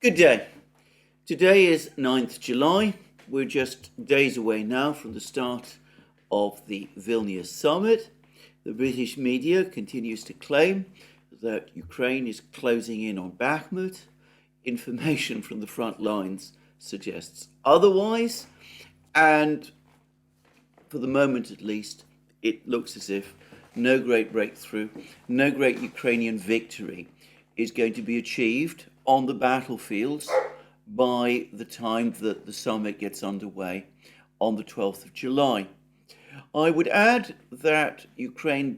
Good day. Today is 9th July. We're just days away now from the start of the Vilnius summit. The British media continues to claim that Ukraine is closing in on Bakhmut. Information from the front lines suggests otherwise, and for the moment at least, it looks as if no great breakthrough, no great Ukrainian victory is going to be achieved on the battlefields by the time that the summit gets underway on the 12th of July. I would add that Ukraine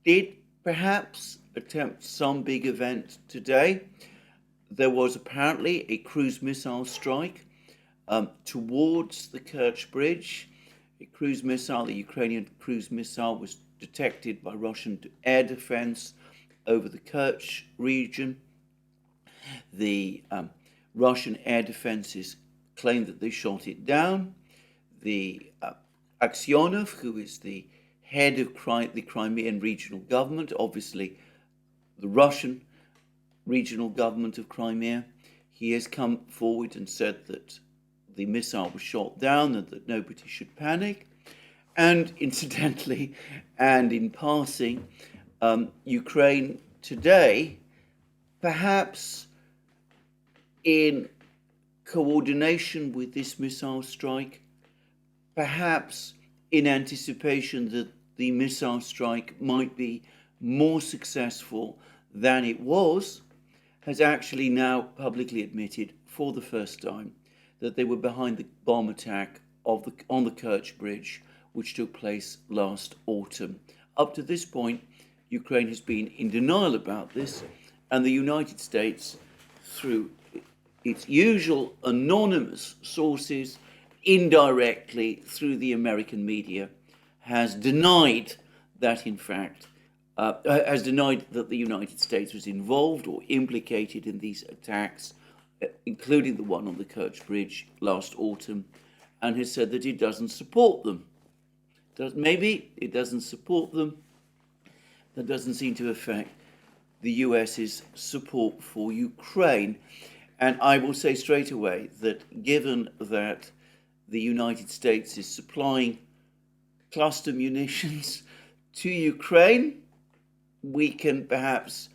did perhaps attempt some big event today. There was apparently a cruise missile strike towards the Kerch bridge. A cruise missile, the Ukrainian cruise missile, was detected by Russian air defense over the Kerch region. The Russian air defenses claimed that they shot it down. The Aksyonov, who is the head of the Crimean regional government, obviously the Russian regional government of Crimea, he has come forward and said that the missile was shot down and that nobody should panic. And incidentally, and in passing, Ukraine today, perhaps in coordination with this missile strike, perhaps in anticipation that the missile strike might be more successful than it was, has actually now publicly admitted for the first time that they were behind the bomb attack on the Kerch bridge, which took place last autumn. Up to this point, Ukraine has been in denial about this, and the United States, through its usual anonymous sources, indirectly through the American media, has denied that, in fact, has denied that the United States was involved or implicated in these attacks, including the one on the Kerch Bridge last autumn, and has said that it doesn't support them. Maybe it doesn't support them. That doesn't seem to affect the US's support for Ukraine. And I will say straight away that given that the United States is supplying cluster munitions to Ukraine, we can perhaps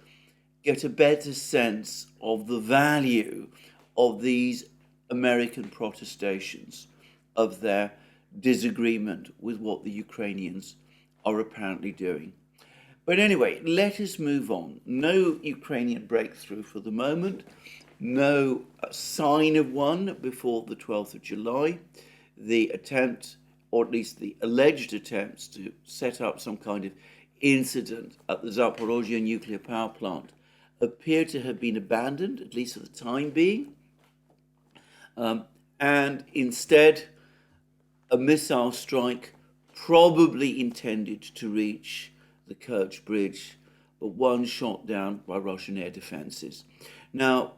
get a better sense of the value of these American protestations, of their disagreement with what the Ukrainians are apparently doing. But anyway, let us move on. No Ukrainian breakthrough for the moment, no sign of one before the 12th of July. The attempt, or at least the alleged attempts, to set up some kind of incident at the Zaporozhye nuclear power plant appear to have been abandoned, at least for the time being. And instead, a missile strike probably intended to reach the Kerch Bridge, but one shot down by Russian air defenses. Now,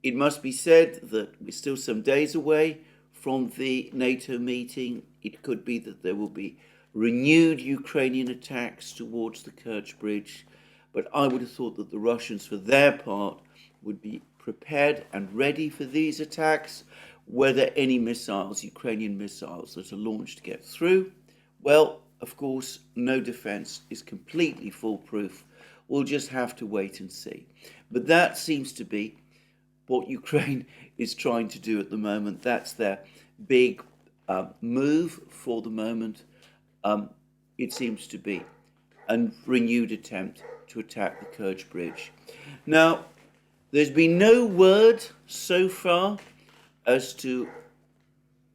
it must be said that we're still some days away from the NATO meeting. It could be that there will be renewed Ukrainian attacks towards the Kerch Bridge, but I would have thought that the Russians, for their part, would be prepared and ready for these attacks. Whether any missiles, Ukrainian missiles that are launched, get through, well, of course, no defense is completely foolproof. We'll just have to wait and see. But that seems to be what Ukraine is trying to do at the moment. That's their big move for the moment. It seems to be a renewed attempt to attack the Kerch Bridge. Now, there's been no word so far as to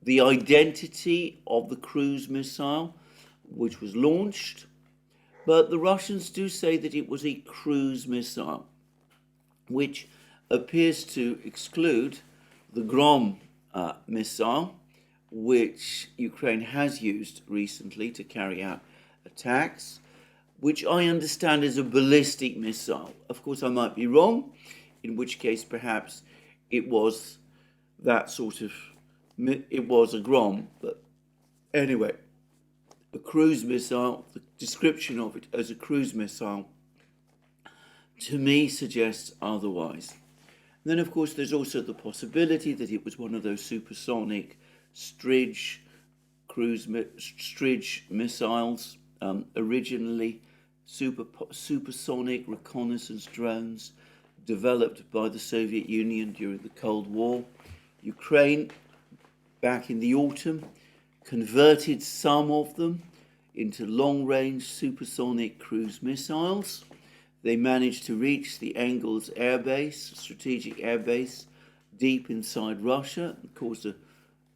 the identity of the cruise missile which was launched, but the Russians do say that it was a cruise missile, which appears to exclude the Grom missile, which Ukraine has used recently to carry out attacks, which I understand is a ballistic missile. Of course, I might be wrong, in which case perhaps it was that sort of, it was a Grom, but anyway, a cruise missile, the description of it as a cruise missile, to me suggests otherwise. Then, of course, there's also the possibility that it was one of those supersonic Stridge missiles, originally supersonic reconnaissance drones developed by the Soviet Union during the Cold War. Ukraine, back in the autumn, converted some of them into long-range supersonic cruise missiles. They managed to reach the Engels air base, strategic airbase, deep inside Russia, and caused a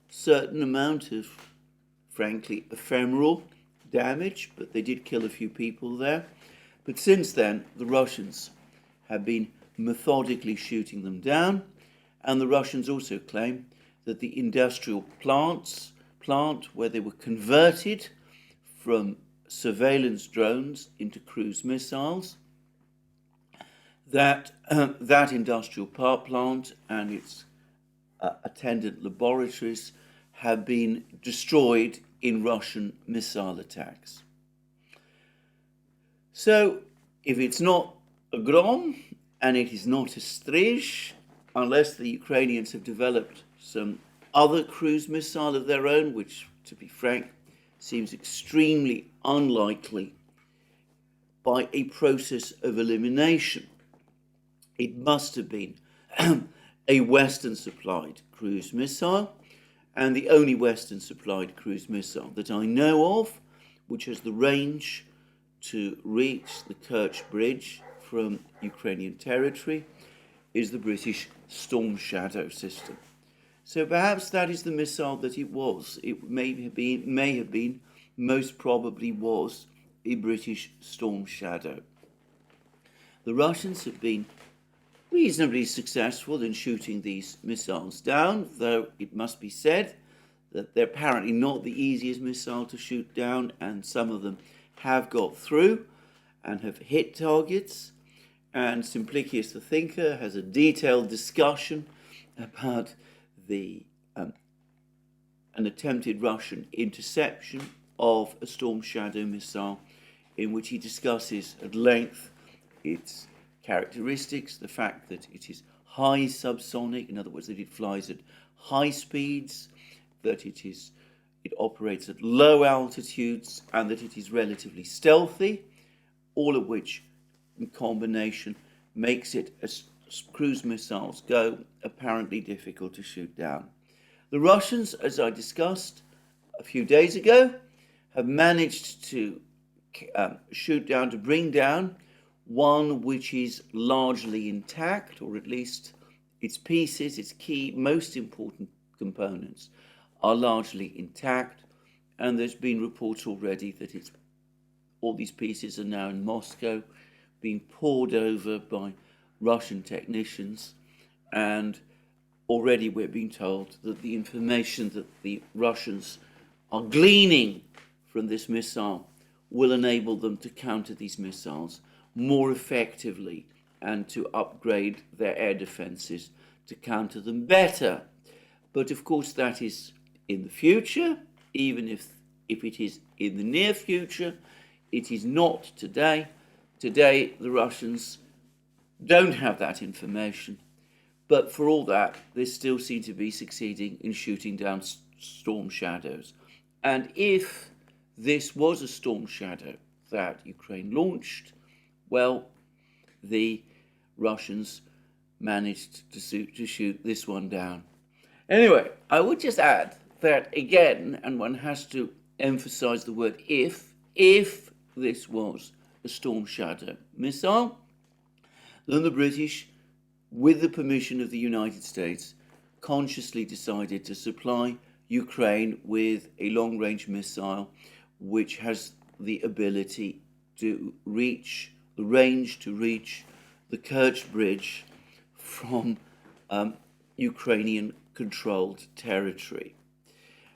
certain amount of, frankly, ephemeral damage, but they did kill a few people there. But since then, the Russians have been methodically shooting them down, and the Russians also claim that the industrial plant where they were converted from surveillance drones into cruise missiles, that industrial power plant and its attendant laboratories have been destroyed in Russian missile attacks. So, if it's not a Grom and it is not a Strizh, unless the Ukrainians have developed some other cruise missile of their own, which, to be frank, seems extremely unlikely, by a process of elimination, it must have been a Western-supplied cruise missile, and the only Western-supplied cruise missile that I know of, which has the range to reach the Kerch bridge from Ukrainian territory, is the British Storm Shadow system. So perhaps that is the missile that it was. It may have been, most probably was, a British Storm Shadow. The Russians have been reasonably successful in shooting these missiles down, though it must be said that they're apparently not the easiest missile to shoot down, and some of them have got through and have hit targets. And Simplicius the Thinker has a detailed discussion about an attempted Russian interception of a Storm Shadow missile, in which he discusses at length its characteristics, the fact that it is high subsonic, in other words, that it flies at high speeds, that it operates at low altitudes, and that it is relatively stealthy, all of which in combination makes it, as cruise missiles go, apparently difficult to shoot down. The Russians, as I discussed a few days ago, have managed to bring down one which is largely intact, or at least its pieces, its key, most important components are largely intact, and there's been reports already that all these pieces are now in Moscow, being pored over by Russian technicians, and already we're being told that the information that the Russians are gleaning from this missile will enable them to counter these missiles more effectively and to upgrade their air defenses to counter them better. But of course that is in the future, even if it is in the near future, it is not today. Today the Russians don't have that information, but for all that, they still seem to be succeeding in shooting down storm shadows. And if this was a storm shadow that Ukraine launched, well, the Russians managed to shoot this one down. Anyway, I would just add that again, and one has to emphasize the word if this was a Storm Shadow missile, then the British, with the permission of the United States, consciously decided to supply Ukraine with a long-range missile which has the ability to reach, the range to reach the Kerch bridge from Ukrainian-controlled territory.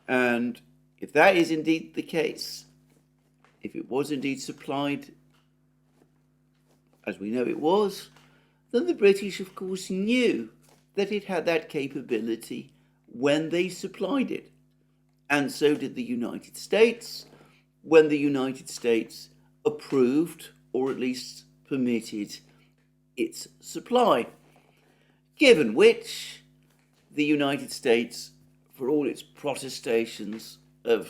And if that is indeed the case, if it was indeed supplied, as we know it was, then the British, of course, knew that it had that capability when they supplied it. And so did the United States, when the United States approved, or at least permitted, its supply. given which the United States, for all its protestations of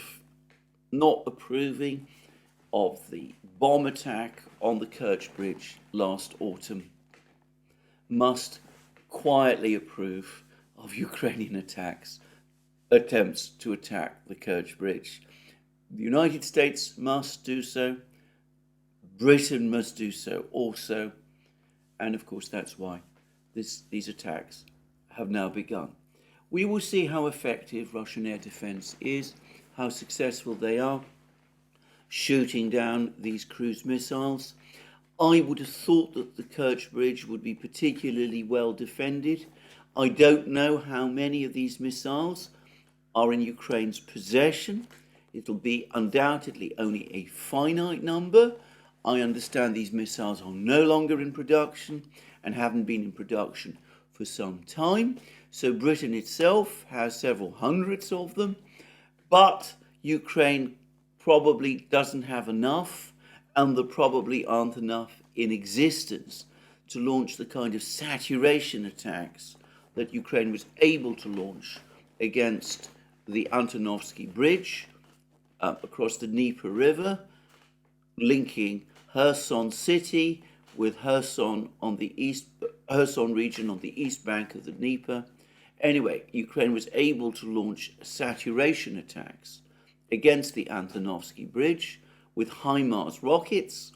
not approving of the bomb attack on the Kerch bridge last autumn, must quietly approve of Ukrainian attempts to attack the Kerch bridge. The United States must do so, Britain must do so also, and of course that's why these attacks have now begun. We will see how effective Russian air defense is, how successful they are shooting down these cruise missiles. I would have thought that the Kerch Bridge would be particularly well defended. I don't know how many of these missiles are in Ukraine's possession. It'll be undoubtedly only a finite number. I understand these missiles are no longer in production and haven't been in production for some time. So Britain itself has several hundreds of them, but Ukraine probably doesn't have enough, and there probably aren't enough in existence to launch the kind of saturation attacks that Ukraine was able to launch against the Antonovsky Bridge across the Dnieper River, linking Kherson city with Kherson region on the east bank of the Dnieper. Anyway, Ukraine was able to launch saturation attacks against the Antonovsky Bridge with HIMARS rockets.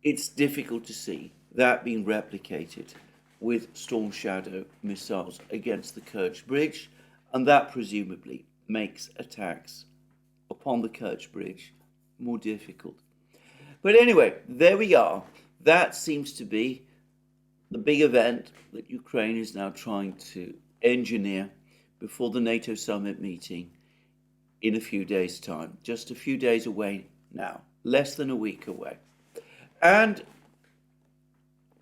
It's difficult to see that being replicated with Storm Shadow missiles against the Kerch Bridge, and that presumably makes attacks upon the Kerch Bridge more difficult. But anyway, there we are. That seems to be the big event that Ukraine is now trying to engineer before the NATO summit meeting in a few days' time. Just a few days away now, less than a week away. And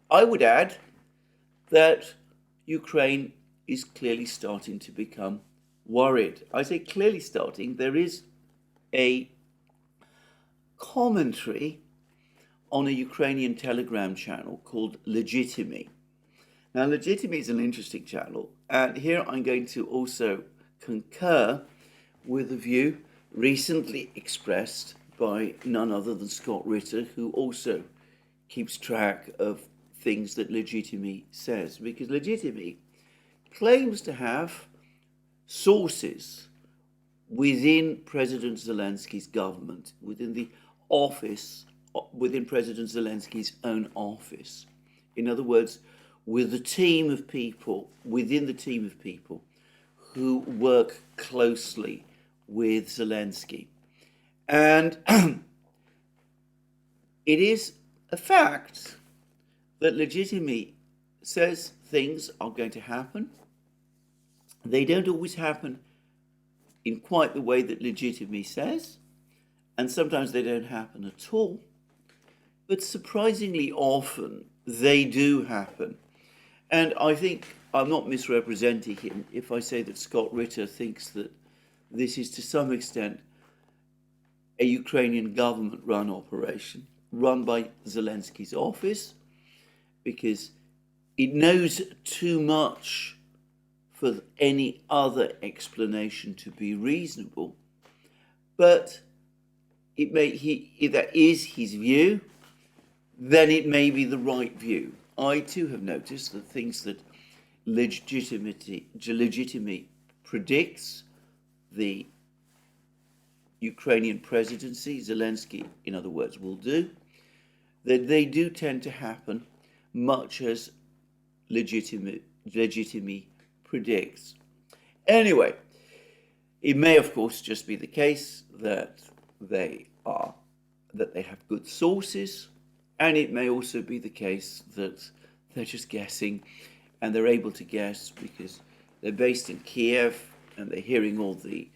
I would add that Ukraine is clearly starting to become worried. I say clearly starting. There is a commentary on a Ukrainian Telegram channel called Legitimy. Now, Legitimy is an interesting channel, and here I'm going to also concur with a view recently expressed by none other than Scott Ritter, who also keeps track of things that Legitimy says, because Legitimy claims to have sources within President Zelensky's government, within the office, within President Zelensky's own office. In other words, with the team of people, within the team of people who work closely with Zelensky. And it is a fact that Legitimy says things are going to happen. They don't always happen in quite the way that Legitimy says, and sometimes they don't happen at all. But surprisingly often, they do happen. And I think I'm not misrepresenting him if I say that Scott Ritter thinks that this is to some extent a Ukrainian government-run operation, run by Zelensky's office, because it knows too much for any other explanation to be reasonable. But if that is his view, then it may be the right view. I too have noticed that things that Legitimy predicts the Ukrainian presidency, Zelensky, in other words, will do, that they do tend to happen much as Legitimy predicts. Anyway, it may, of course, just be the case that they have good sources, and it may also be the case that they're just guessing, and they're able to guess because they're based in Kiev and they're hearing all the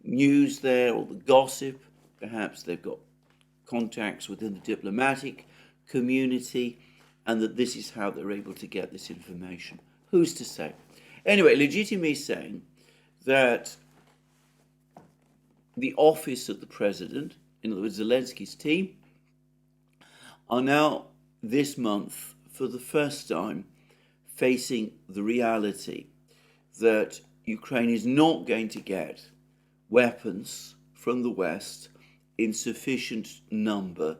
news there, all the gossip. Perhaps they've got contacts within the diplomatic community, and that this is how they're able to get this information. Who's to say? Anyway, Legitimy is saying that the office of the president, in other words, Zelensky's team, are now this month, for the first time, facing the reality that Ukraine is not going to get weapons from the West in sufficient number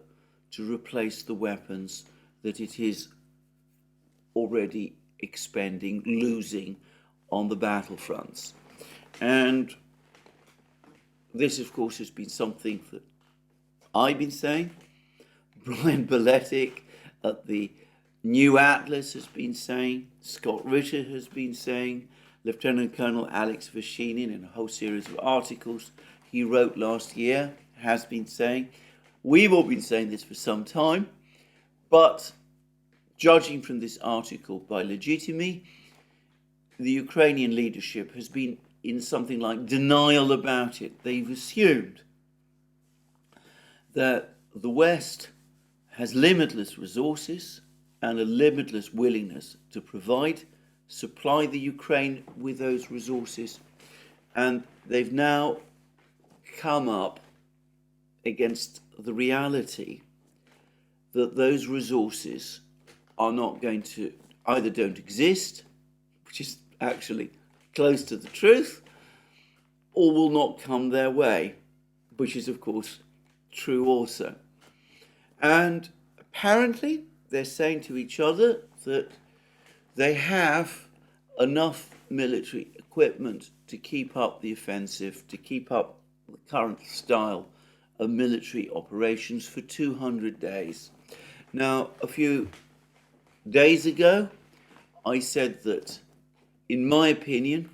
to replace the weapons that it is already expending, losing on the battlefronts. And this, of course, has been something that I've been saying. Brian Beletic at the New Atlas has been saying, Scott Ritter has been saying, Lieutenant Colonel Alex Vashinin in a whole series of articles he wrote last year has been saying. We've all been saying this for some time, but judging from this article by Legitimy, the Ukrainian leadership has been in something like denial about it. They've assumed that the West has limitless resources and a limitless willingness to supply the Ukraine with those resources. And they've now come up against the reality that those resources are not going to, either don't exist, which is actually close to the truth, or will not come their way, which is, of course, true also. And apparently they're saying to each other that they have enough military equipment to keep up the offensive, to keep up the current style of military operations for 200 days. Now, a few days ago, I said that, in my opinion,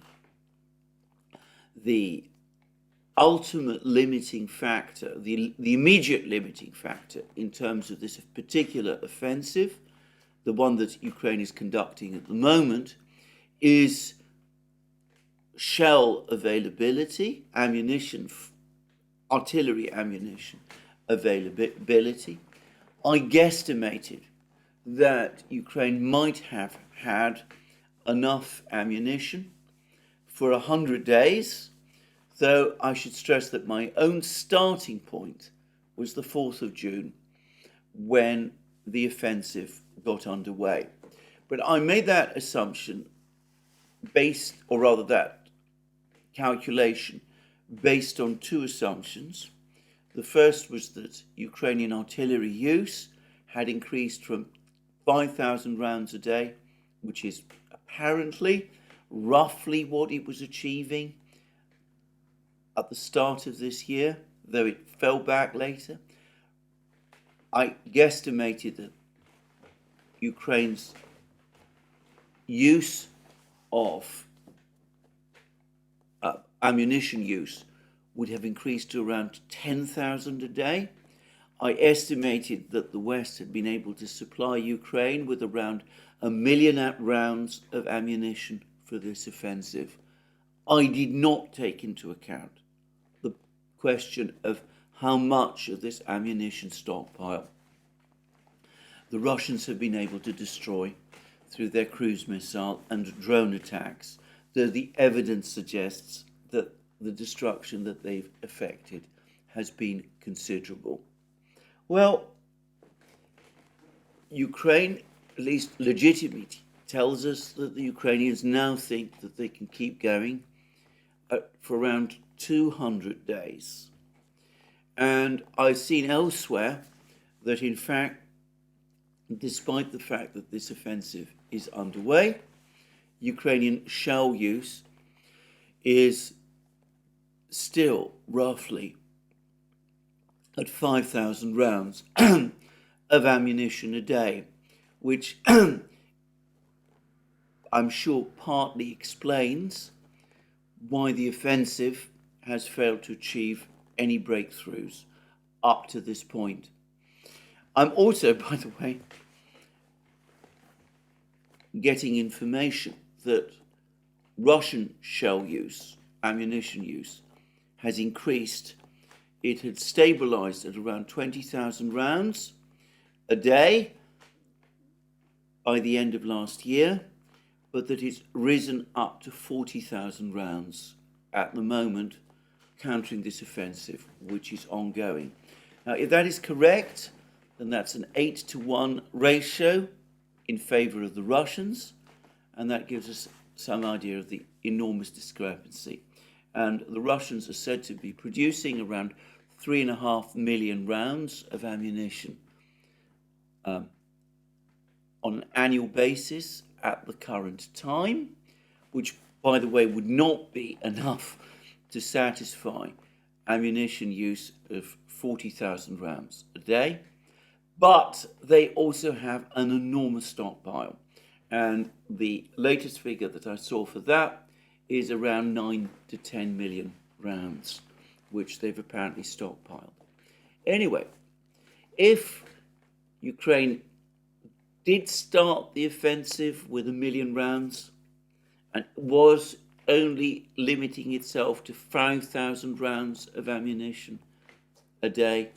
the ultimate limiting factor, the immediate limiting factor in terms of this particular offensive, the one that Ukraine is conducting at the moment, is shell availability, ammunition, artillery ammunition availability. I guesstimated that Ukraine might have had enough ammunition for 100 days, though I should stress that my own starting point was the 4th of June when the offensive got underway. But I made that assumption that calculation based on two assumptions. The first was that Ukrainian artillery use had increased from 5,000 rounds a day, which is apparently roughly what it was achieving at the start of this year, though it fell back later. I guesstimated that Ukraine's use of ammunition use would have increased to around 10,000 a day. I estimated that the West had been able to supply Ukraine with around 1 million rounds of ammunition for this offensive. I did not take into account the question of how much of this ammunition stockpile the Russians have been able to destroy through their cruise missile and drone attacks, though the evidence suggests that the destruction that they've effected has been considerable. Well, Ukraine, at least legitimately, tells us that the Ukrainians now think that they can keep going for around 200 days. And I've seen elsewhere that, in fact, despite the fact that this offensive is underway, Ukrainian shell use is still roughly at 5,000 rounds of ammunition a day, which I'm sure partly explains why the offensive has failed to achieve any breakthroughs up to this point. I'm also, by the way, getting information that Russian shell use, ammunition use, has increased. It had stabilized at around 20,000 rounds a day by the end of last year, but that it's risen up to 40,000 rounds at the moment, countering this offensive, which is ongoing. Now, if that is correct, then that's an 8-to-1 ratio in favor of the Russians, and that gives us some idea of the enormous discrepancy. And the Russians are said to be producing around 3.5 million rounds of ammunition on an annual basis at the current time, which, by the way, would not be enough to satisfy ammunition use of 40,000 rounds a day. But they also have an enormous stockpile. And the latest figure that I saw for that is around 9 to 10 million rounds, which they've apparently stockpiled. Anyway, if Ukraine did start the offensive with 1 million rounds and was only limiting itself to 5,000 rounds of ammunition a day,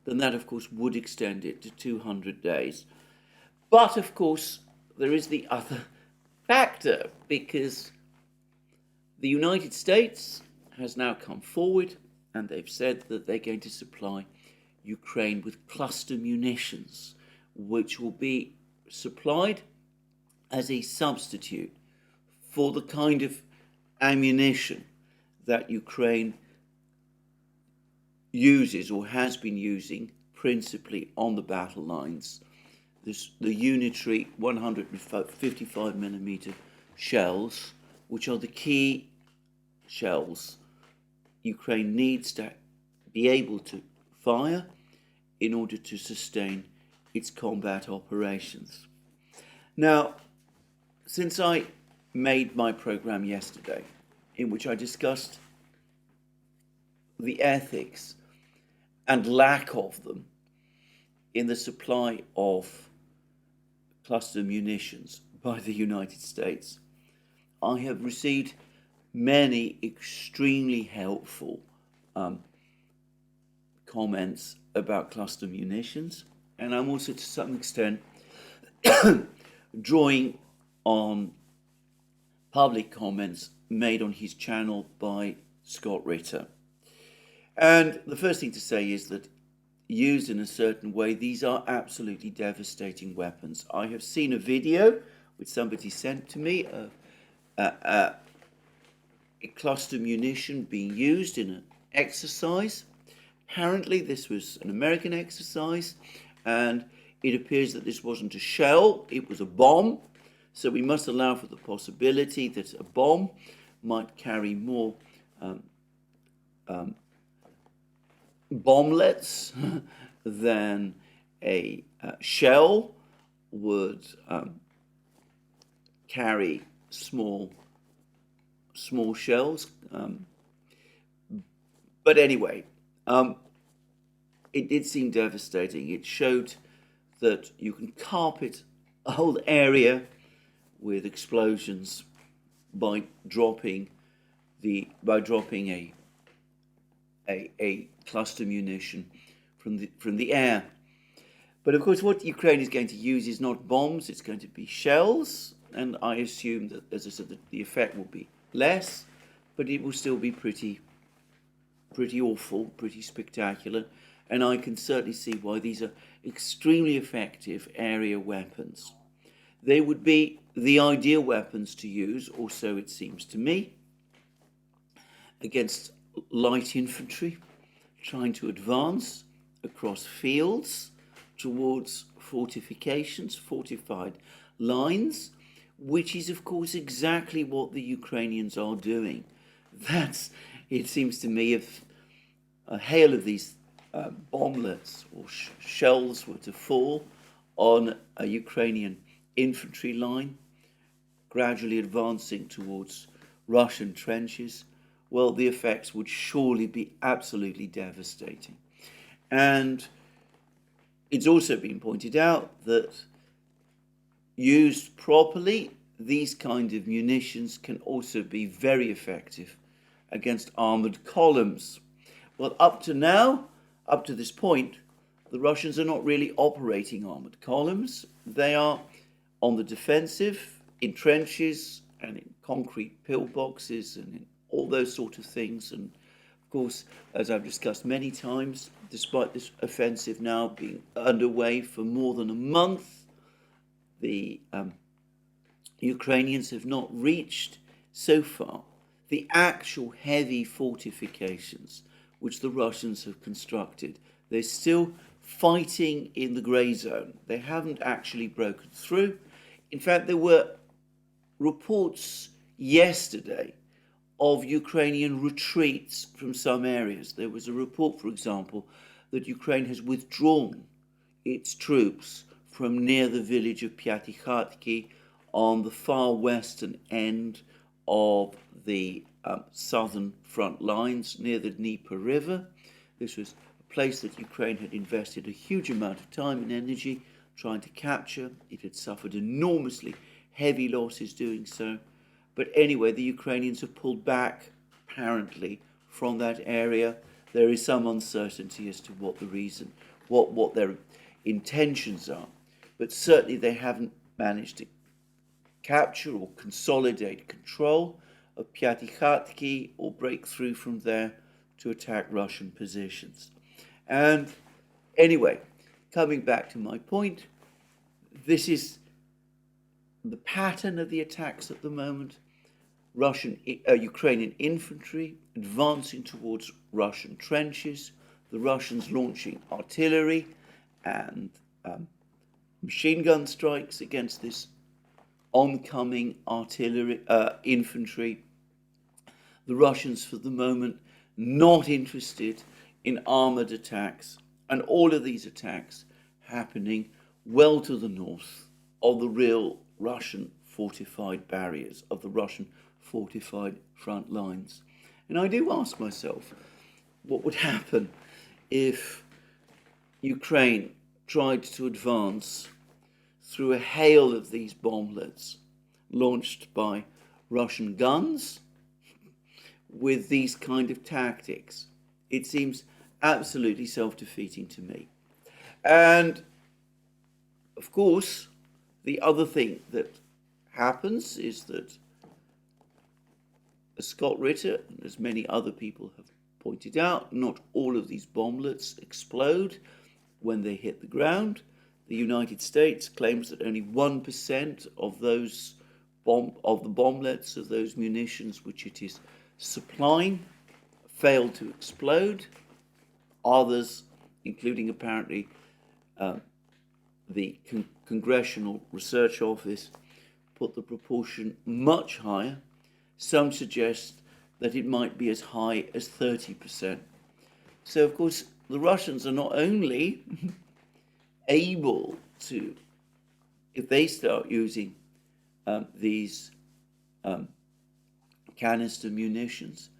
then that, of course, would extend it to 200 days. But, of course, there is the other factor, because the United States has now come forward and they've said that they're going to supply Ukraine with cluster munitions, which will be supplied as a substitute for the kind of ammunition that Ukraine uses or has been using principally on the battle lines. The unitary 155mm shells, which are the key shells Ukraine needs to be able to fire in order to sustain its combat operations. Now, since I made my program yesterday, in which I discussed the ethics and lack of them in the supply of cluster munitions by the United States, I have received many extremely helpful comments about cluster munitions, and I'm also to some extent drawing on public comments made on his channel by Scott Ritter. And the first thing to say is that, used in a certain way, these are absolutely devastating weapons. I have seen a video which somebody sent to me of a cluster munition being used in an exercise. Apparently this was an American exercise, and it appears that this wasn't a shell, it was a bomb. So we must allow for the possibility that a bomb might carry more bomblets than a shell would carry small shells. But anyway, it did seem devastating. It showed that you can carpet a whole area with explosions by dropping a cluster munition from the air. But of course, what Ukraine is going to use is not bombs; it's going to be shells. And I assume that, as I said, the effect will be less, but it will still be pretty awful, pretty spectacular. And I can certainly see why these are extremely effective area weapons. They would be the ideal weapons to use, or so it seems to me, against light infantry trying to advance across fields towards fortifications, fortified lines, which is, of course, exactly what the Ukrainians are doing. That's, it seems to me, if a hail of these bomblets or shells were to fall on a Ukrainian infantry line, gradually advancing towards Russian trenches, well, the effects would surely be absolutely devastating. And it's also been pointed out that, used properly, these kind of munitions can also be very effective against armoured columns. Well, up to this point, the Russians are not really operating armoured columns. They are on the defensive, in trenches and in concrete pillboxes and in all those sort of things. And of course, as I've discussed many times, despite this offensive now being underway for more than a month, the Ukrainians have not reached so far the actual heavy fortifications which the Russians have constructed. They're still fighting in the grey zone. They haven't actually broken through. In fact, there were reports yesterday of Ukrainian retreats from some areas. There was a report, for example, that Ukraine has withdrawn its troops from near the village of Pyatikhatki on the far western end of the southern front lines near the Dnieper River. This was a place that Ukraine had invested a huge amount of time and energy trying to capture. It had suffered enormously heavy losses doing so. But anyway, the Ukrainians have pulled back, apparently, from that area. There is some uncertainty as to what the reason, what their intentions are. But certainly they haven't managed to capture or consolidate control of Pyatikhatki or break through from there to attack Russian positions. And anyway, coming back to my point, this is the pattern of the attacks at the moment. Ukrainian infantry advancing towards Russian trenches, the Russians launching artillery and machine gun strikes against this oncoming artillery, infantry. The Russians, for the moment, not interested in armoured attacks, and all of these attacks happening well to the north of the real Russian fortified barriers, of the Russian fortified front lines. And I do ask myself, what would happen if Ukraine tried to advance through a hail of these bomblets launched by Russian guns with these kind of tactics? It seems absolutely self-defeating to me. And of course, the other thing that happens is that, as Scott Ritter and as many other people have pointed out, not all of these bomblets explode when they hit the ground. The United States claims that only 1% of those the bomblets, of those munitions which it is supplying, fail to explode. Others, including apparently the Congressional Research Office, put the proportion much higher. Some suggest that it might be as high as 30%. So, of course, the Russians are not only able to, if they start using these canister munitions,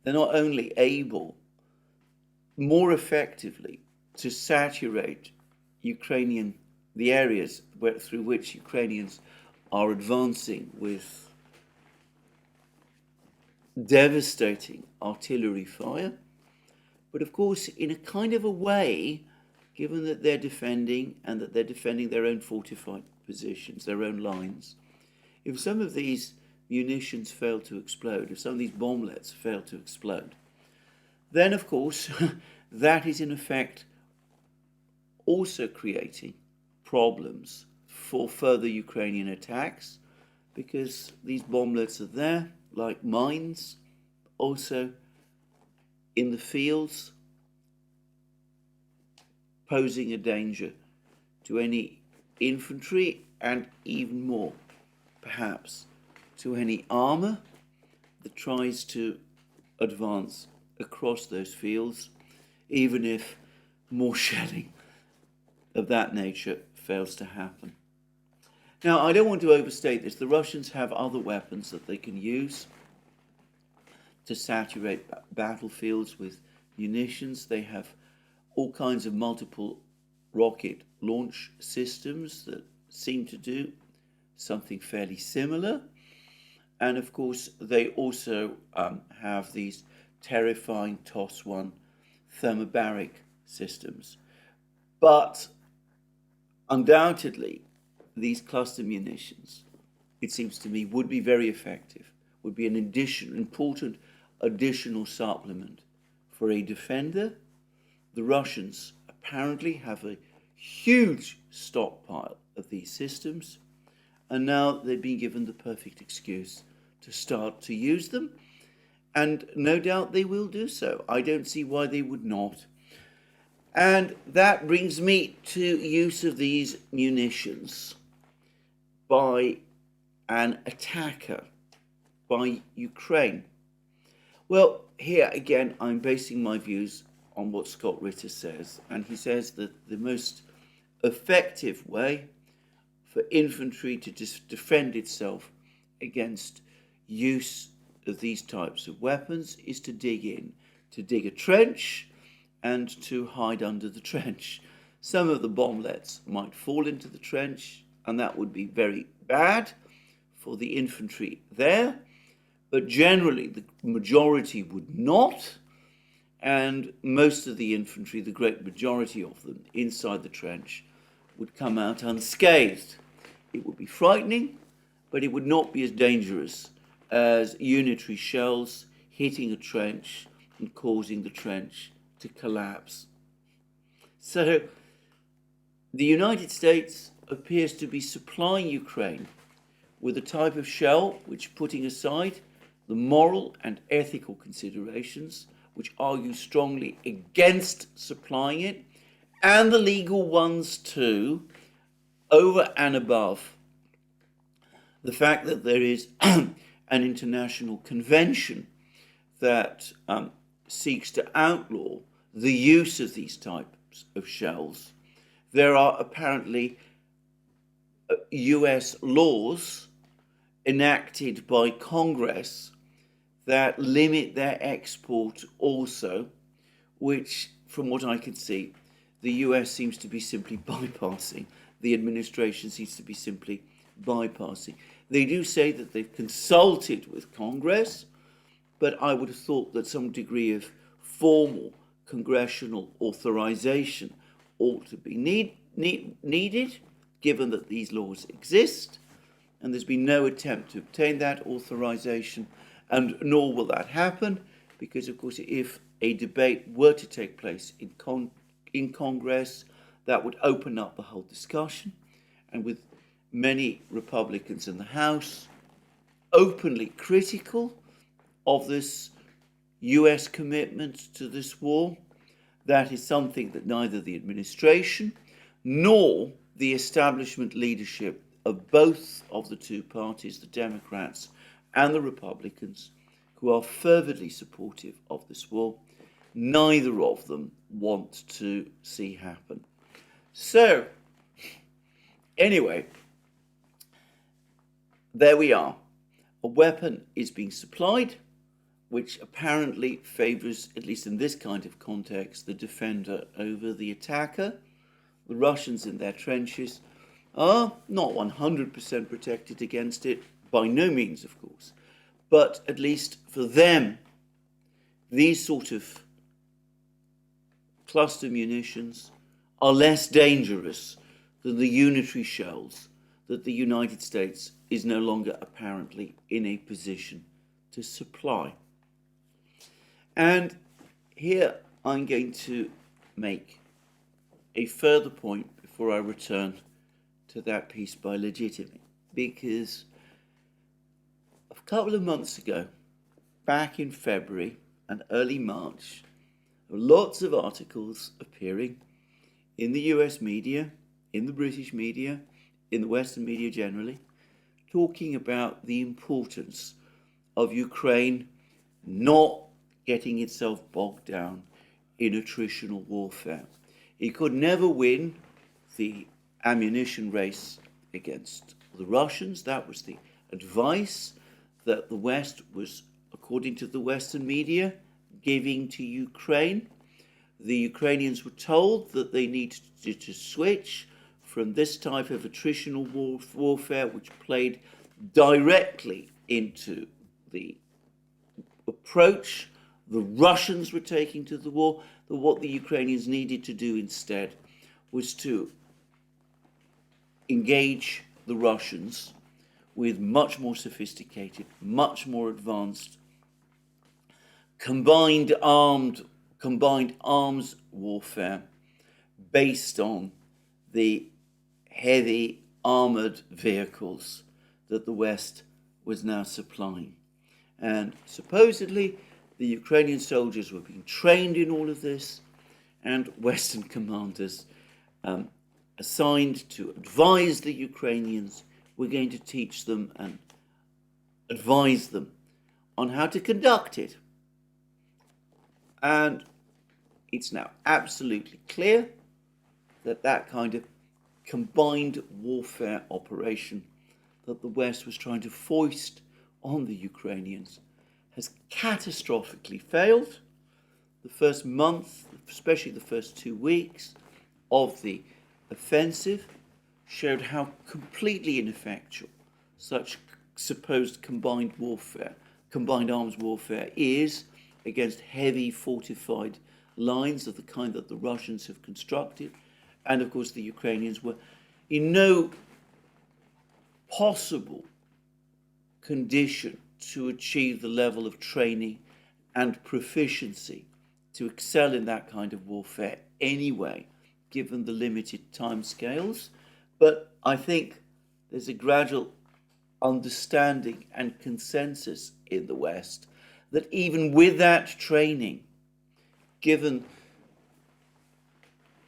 they're not only able more effectively to saturate the areas through which Ukrainians are advancing with devastating artillery fire, but of course in a kind of a way, given that they're defending their own fortified positions, their own lines. If some of these munitions fail to explode, if some of these bomblets fail to explode, then of course that is in effect also creating problems for further Ukrainian attacks, because these bomblets are there like mines, also in the fields, posing a danger to any infantry and even more, perhaps, to any armour that tries to advance across those fields, even if more shelling of that nature fails to happen. Now, I don't want to overstate this. The Russians have other weapons that they can use to saturate battlefields with munitions. They have all kinds of multiple rocket launch systems that seem to do something fairly similar. And of course, they also have these terrifying TOS-1 thermobaric systems. But undoubtedly, these cluster munitions, it seems to me, would be very effective, would be an important additional supplement for a defender. The Russians apparently have a huge stockpile of these systems, and now they've been given the perfect excuse to start to use them, and no doubt they will do so. I don't see why they would not. And that brings me to use of these munitions by an attacker, by Ukraine. Well, here again, I'm basing my views on what Scott Ritter says, and he says that the most effective way for infantry to defend itself against use of these types of weapons is to dig a trench and to hide under the trench. Some of the bomblets might fall into the trench, and that would be very bad for the infantry there, but generally the majority would not, and most of the infantry, the great majority of them inside the trench, would come out unscathed. It would be frightening, but it would not be as dangerous as unitary shells hitting a trench and causing the trench to collapse. So the United States appears to be supplying Ukraine with a type of shell which, putting aside the moral and ethical considerations which argue strongly against supplying it, and the legal ones too, over and above the fact that there is an international convention that seeks to outlaw the use of these types of shells, there are apparently US laws enacted by Congress that limit their export also, which, from what I can see, the US seems to be simply bypassing. The administration seems to be simply bypassing. They do say that they've consulted with Congress, but I would have thought that some degree of formal congressional authorization ought to be needed, given that these laws exist, and there's been no attempt to obtain that authorization, and nor will that happen, because, of course, if a debate were to take place in Congress, that would open up the whole discussion, and with many Republicans in the House openly critical of this US commitment to this war, that is something that neither the administration nor the establishment leadership of both of the two parties, the Democrats and the Republicans, who are fervently supportive of this war, neither of them want to see happen. So, anyway, there we are. A weapon is being supplied, which apparently favors, at least in this kind of context, the defender over the attacker. The Russians in their trenches are not 100% protected against it, by no means, of course, but at least for them, these sort of cluster munitions are less dangerous than the unitary shells that the United States is no longer apparently in a position to supply. And here I'm going to make a further point before I return to that piece by Legitimate, because a couple of months ago, back in February and early March, there were lots of articles appearing in the US media, in the British media, in the Western media generally, talking about the importance of Ukraine not getting itself bogged down in attritional warfare. It could never win the ammunition race against the Russians. That was the advice that the West was, according to the Western media, giving to Ukraine. The Ukrainians were told that they needed to switch from this type of attritional warfare, which played directly into the approach the Russians were taking to the war, that what the Ukrainians needed to do instead was to engage the Russians with much more sophisticated, much more advanced combined arms warfare based on the heavy armoured vehicles that the West was now supplying. And supposedly the Ukrainian soldiers were being trained in all of this, and Western commanders assigned to advise the Ukrainians were going to teach them and advise them on how to conduct it. And it's now absolutely clear that that kind of combined warfare operation that the West was trying to foist on the Ukrainians has catastrophically failed. The first month, especially the first 2 weeks of the offensive, showed how completely ineffectual such supposed combined arms warfare is against heavy fortified lines of the kind that the Russians have constructed. And of course the Ukrainians were in no possible condition to achieve the level of training and proficiency to excel in that kind of warfare anyway, given the limited timescales. But I think there's a gradual understanding and consensus in the West that even with that training, given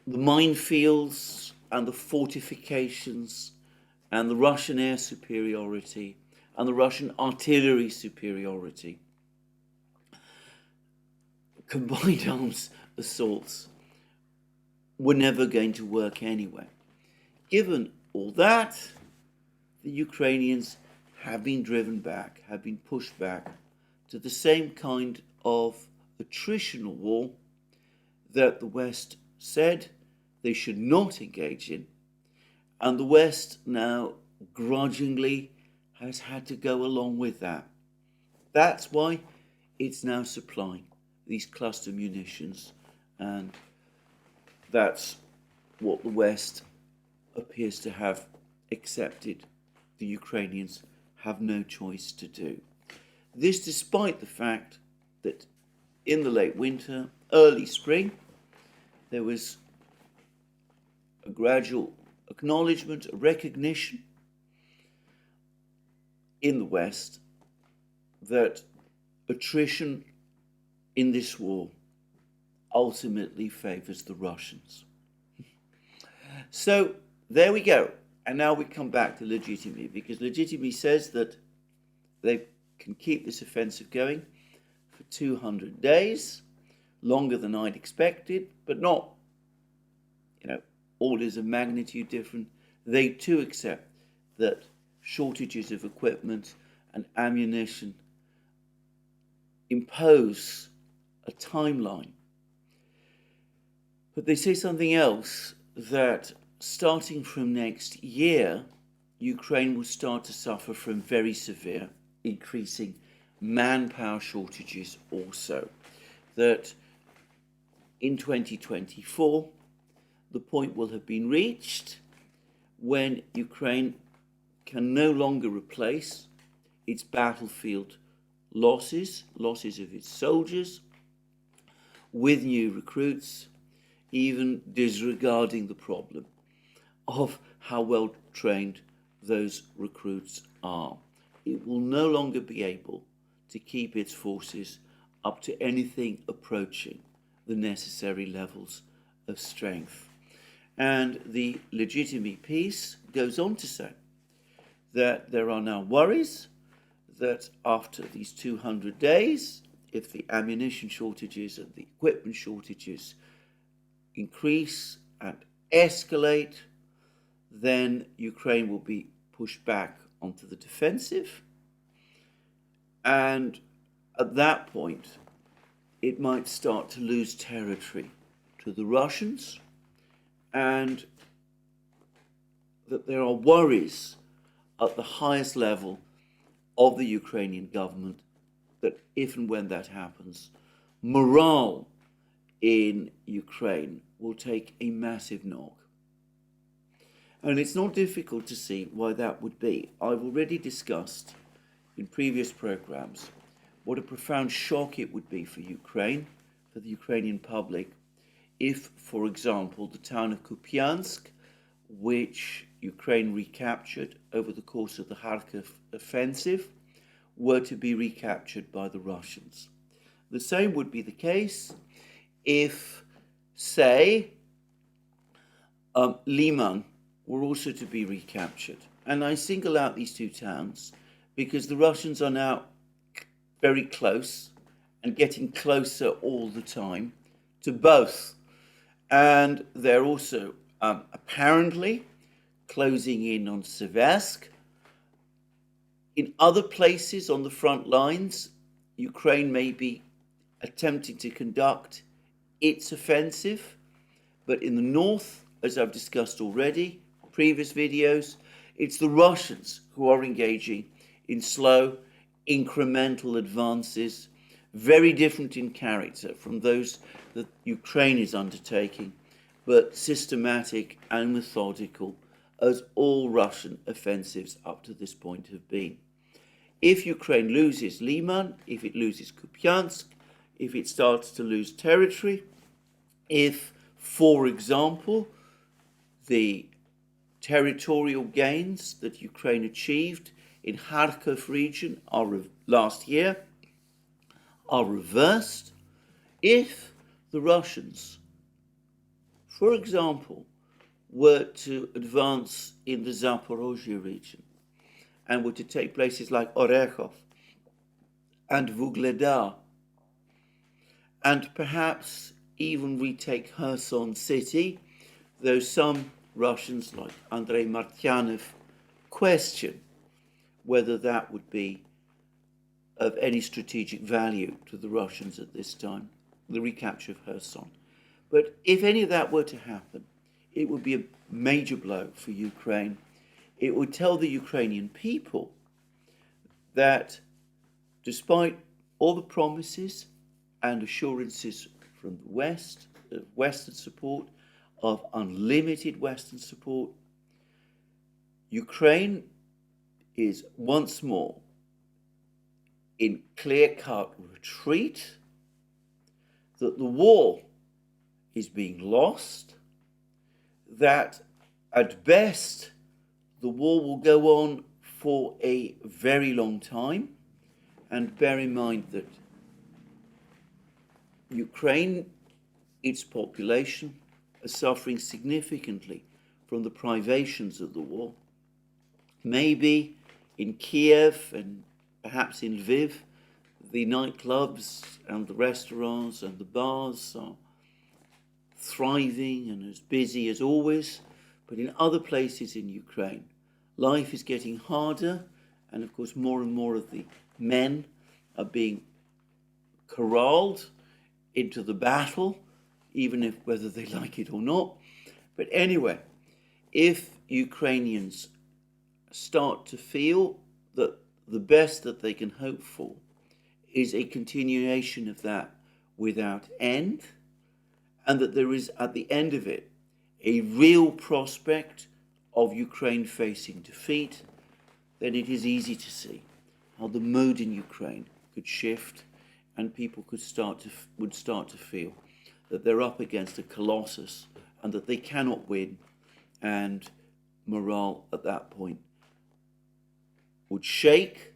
the minefields and the fortifications and the Russian air superiority and the Russian artillery superiority, combined arms assaults were never going to work anyway. Given all that, the Ukrainians have been driven back, have been pushed back to the same kind of attritional war that the West said they should not engage in. And the West now grudgingly has had to go along with that. That's why it's now supplying these cluster munitions, and that's what the West appears to have accepted the Ukrainians have no choice to do. This despite the fact that in the late winter, early spring, there was a gradual acknowledgement, a recognition in the West that attrition in this war ultimately favors the Russians. So there we go. And now we come back to legitimacy, because legitimacy says that they can keep this offensive going for 200 days, longer than I'd expected, but not, orders of magnitude different. They too accept that shortages of equipment and ammunition impose a timeline. But they say something else, that starting from next year, Ukraine will start to suffer from very severe increasing manpower shortages also. That in 2024, the point will have been reached when Ukraine can no longer replace its battlefield losses of its soldiers, with new recruits, even disregarding the problem of how well trained those recruits are. It will no longer be able to keep its forces up to anything approaching the necessary levels of strength. And the legitimacy piece goes on to say that there are now worries that after these 200 days, if the ammunition shortages and the equipment shortages increase and escalate, then Ukraine will be pushed back onto the defensive. And at that point, it might start to lose territory to the Russians, and that there are worries at the highest level of the Ukrainian government that if and when that happens, morale in Ukraine will take a massive knock. And it's not difficult to see why that would be. I've already discussed in previous programs what a profound shock it would be for Ukraine, for the Ukrainian public, if, for example, the town of Kupiansk which Ukraine recaptured over the course of the Kharkiv offensive were to be recaptured by the Russians. The same would be the case if, say, Liman were also to be recaptured. And I single out these two towns because the Russians are now very close and getting closer all the time to both. And they're also apparently closing in on Seversk. In other places on the front lines, Ukraine may be attempting to conduct its offensive, but in the north, as I've discussed already, previous videos, it's the Russians who are engaging in slow, incremental advances, very different in character from those that Ukraine is undertaking, but systematic and methodical, as all Russian offensives up to this point have been. If Ukraine loses Liman, if it loses Kupiansk, if it starts to lose territory, if, for example, the territorial gains that Ukraine achieved in Kharkiv region last year are reversed, if the Russians, for example, were to advance in the Zaporozhye region and were to take places like Orekhov and Vuhledar, and perhaps even retake Kherson city, though some Russians like Andrei Martyanov question whether that would be of any strategic value to the Russians at this time, the recapture of Kherson. But if any of that were to happen, it would be a major blow for Ukraine. It would tell the Ukrainian people that despite all the promises and assurances from the West, Western support, of unlimited Western support, Ukraine is once more in clear-cut retreat, that the war is being lost, that at best the war will go on for a very long time. And bear in mind that Ukraine, its population, are suffering significantly from the privations of the war. Maybe in Kiev and perhaps in Lviv, the nightclubs and the restaurants and the bars are thriving and as busy as always, but in other places in Ukraine, life is getting harder, and of course more and more of the men are being corralled into the battle, even whether they like it or not. But anyway, if Ukrainians start to feel that the best that they can hope for is a continuation of that without end, and that there is at the end of it a real prospect of Ukraine facing defeat, then it is easy to see how the mood in Ukraine could shift, and people would start to feel that they're up against a colossus and that they cannot win, and morale at that point would shake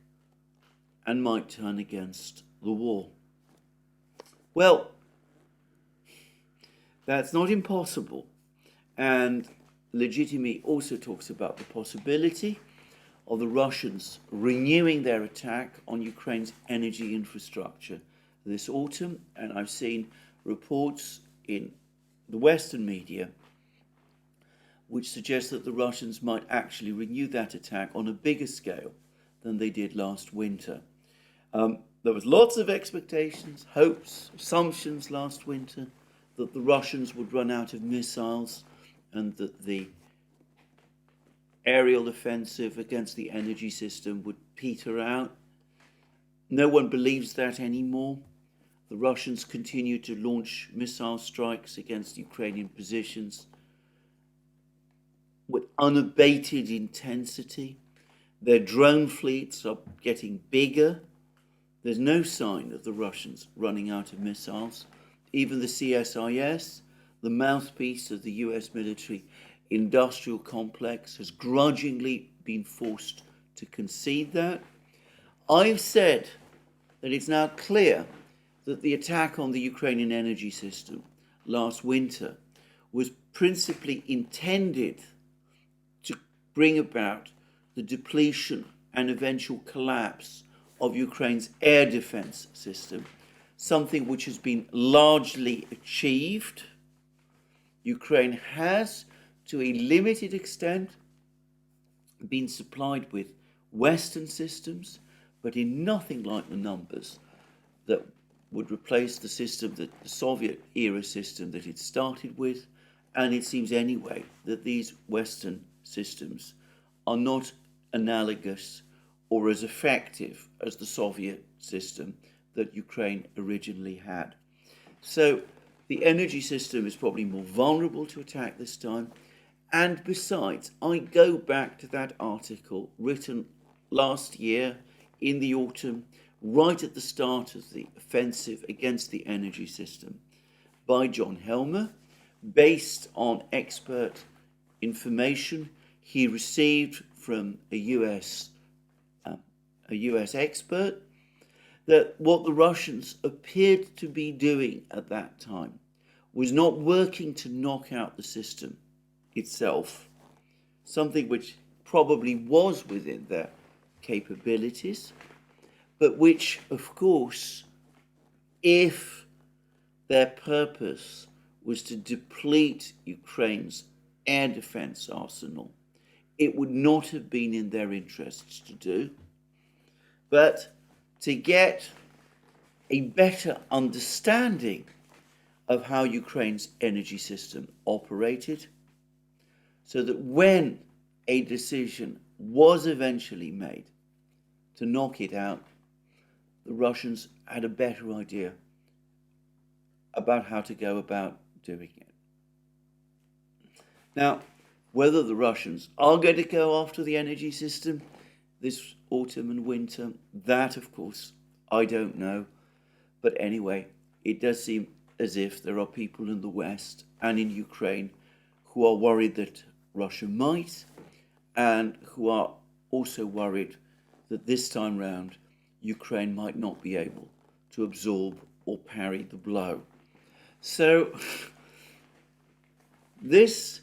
and might turn against the war. Well, that's not impossible, and Legitimy also talks about the possibility of the Russians renewing their attack on Ukraine's energy infrastructure this autumn, and I've seen reports in the Western media which suggest that the Russians might actually renew that attack on a bigger scale than they did last winter. There was lots of expectations, hopes, assumptions last winter that the Russians would run out of missiles and that the aerial offensive against the energy system would peter out. No one believes that anymore. The Russians continue to launch missile strikes against Ukrainian positions with unabated intensity. Their drone fleets are getting bigger. There's no sign of the Russians running out of missiles. Even the CSIS, the mouthpiece of the US military, industrial complex has grudgingly been forced to concede that. I've said that it's now clear that the attack on the Ukrainian energy system last winter was principally intended to bring about the depletion and eventual collapse of Ukraine's air defense system, something which has been largely achieved. Ukraine has, to a limited extent, been supplied with Western systems, but in nothing like the numbers that would replace the system, the Soviet era system that it started with. And it seems anyway that these Western systems are not analogous or as effective as the Soviet system that Ukraine originally had. So the energy system is probably more vulnerable to attack this time. And besides, I go back to that article written last year in the autumn, right at the start of the offensive against the energy system, by John Helmer, based on expert information he received from a US expert, that what the Russians appeared to be doing at that time was not working to knock out the system itself, something which probably was within their capabilities, but which, of course, if their purpose was to deplete Ukraine's air defense arsenal, it would not have been in their interests to do. But to get a better understanding of how Ukraine's energy system operated, so that when a decision was eventually made to knock it out, the Russians had a better idea about how to go about doing it. Now, whether the Russians are going to go after the energy system this autumn and winter, that, of course, I don't know. But anyway, it does seem as if there are people in the West and in Ukraine who are worried that Russia might, and who are also worried that this time round Ukraine might not be able to absorb or parry the blow. So this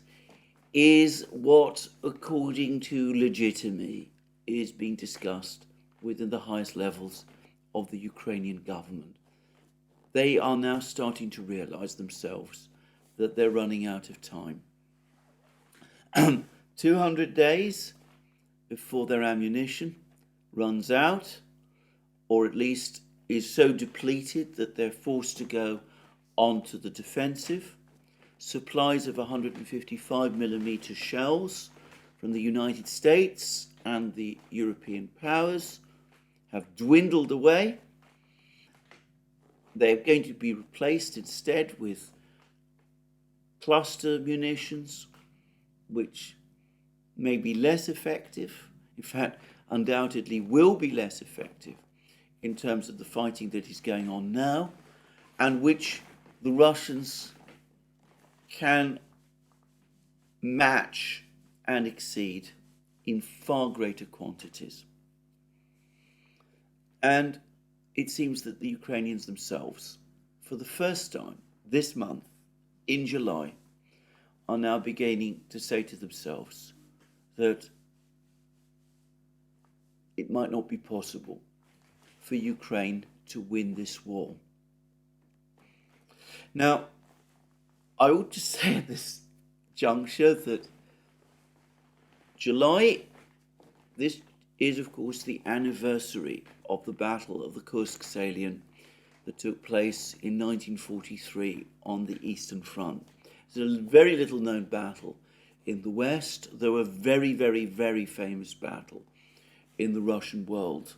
is what, according to legitimacy, is being discussed within the highest levels of the Ukrainian government. They are now starting to realize themselves that they're running out of time. 200 days before their ammunition runs out, or at least is so depleted that they're forced to go onto the defensive. Supplies of 155mm shells from the United States and the European powers have dwindled away. They're going to be replaced instead with cluster munitions, which may be less effective, in fact, undoubtedly will be less effective in terms of the fighting that is going on now, and which the Russians can match and exceed in far greater quantities. And it seems that the Ukrainians themselves, for the first time this month, in July, are now beginning to say to themselves that it might not be possible for Ukraine to win this war. Now, I ought to say at this juncture that July, this is of course the anniversary of the Battle of the Kursk salient that took place in 1943 on the Eastern Front. It's a very little known battle in the West, though a very, very, very famous battle in the Russian world.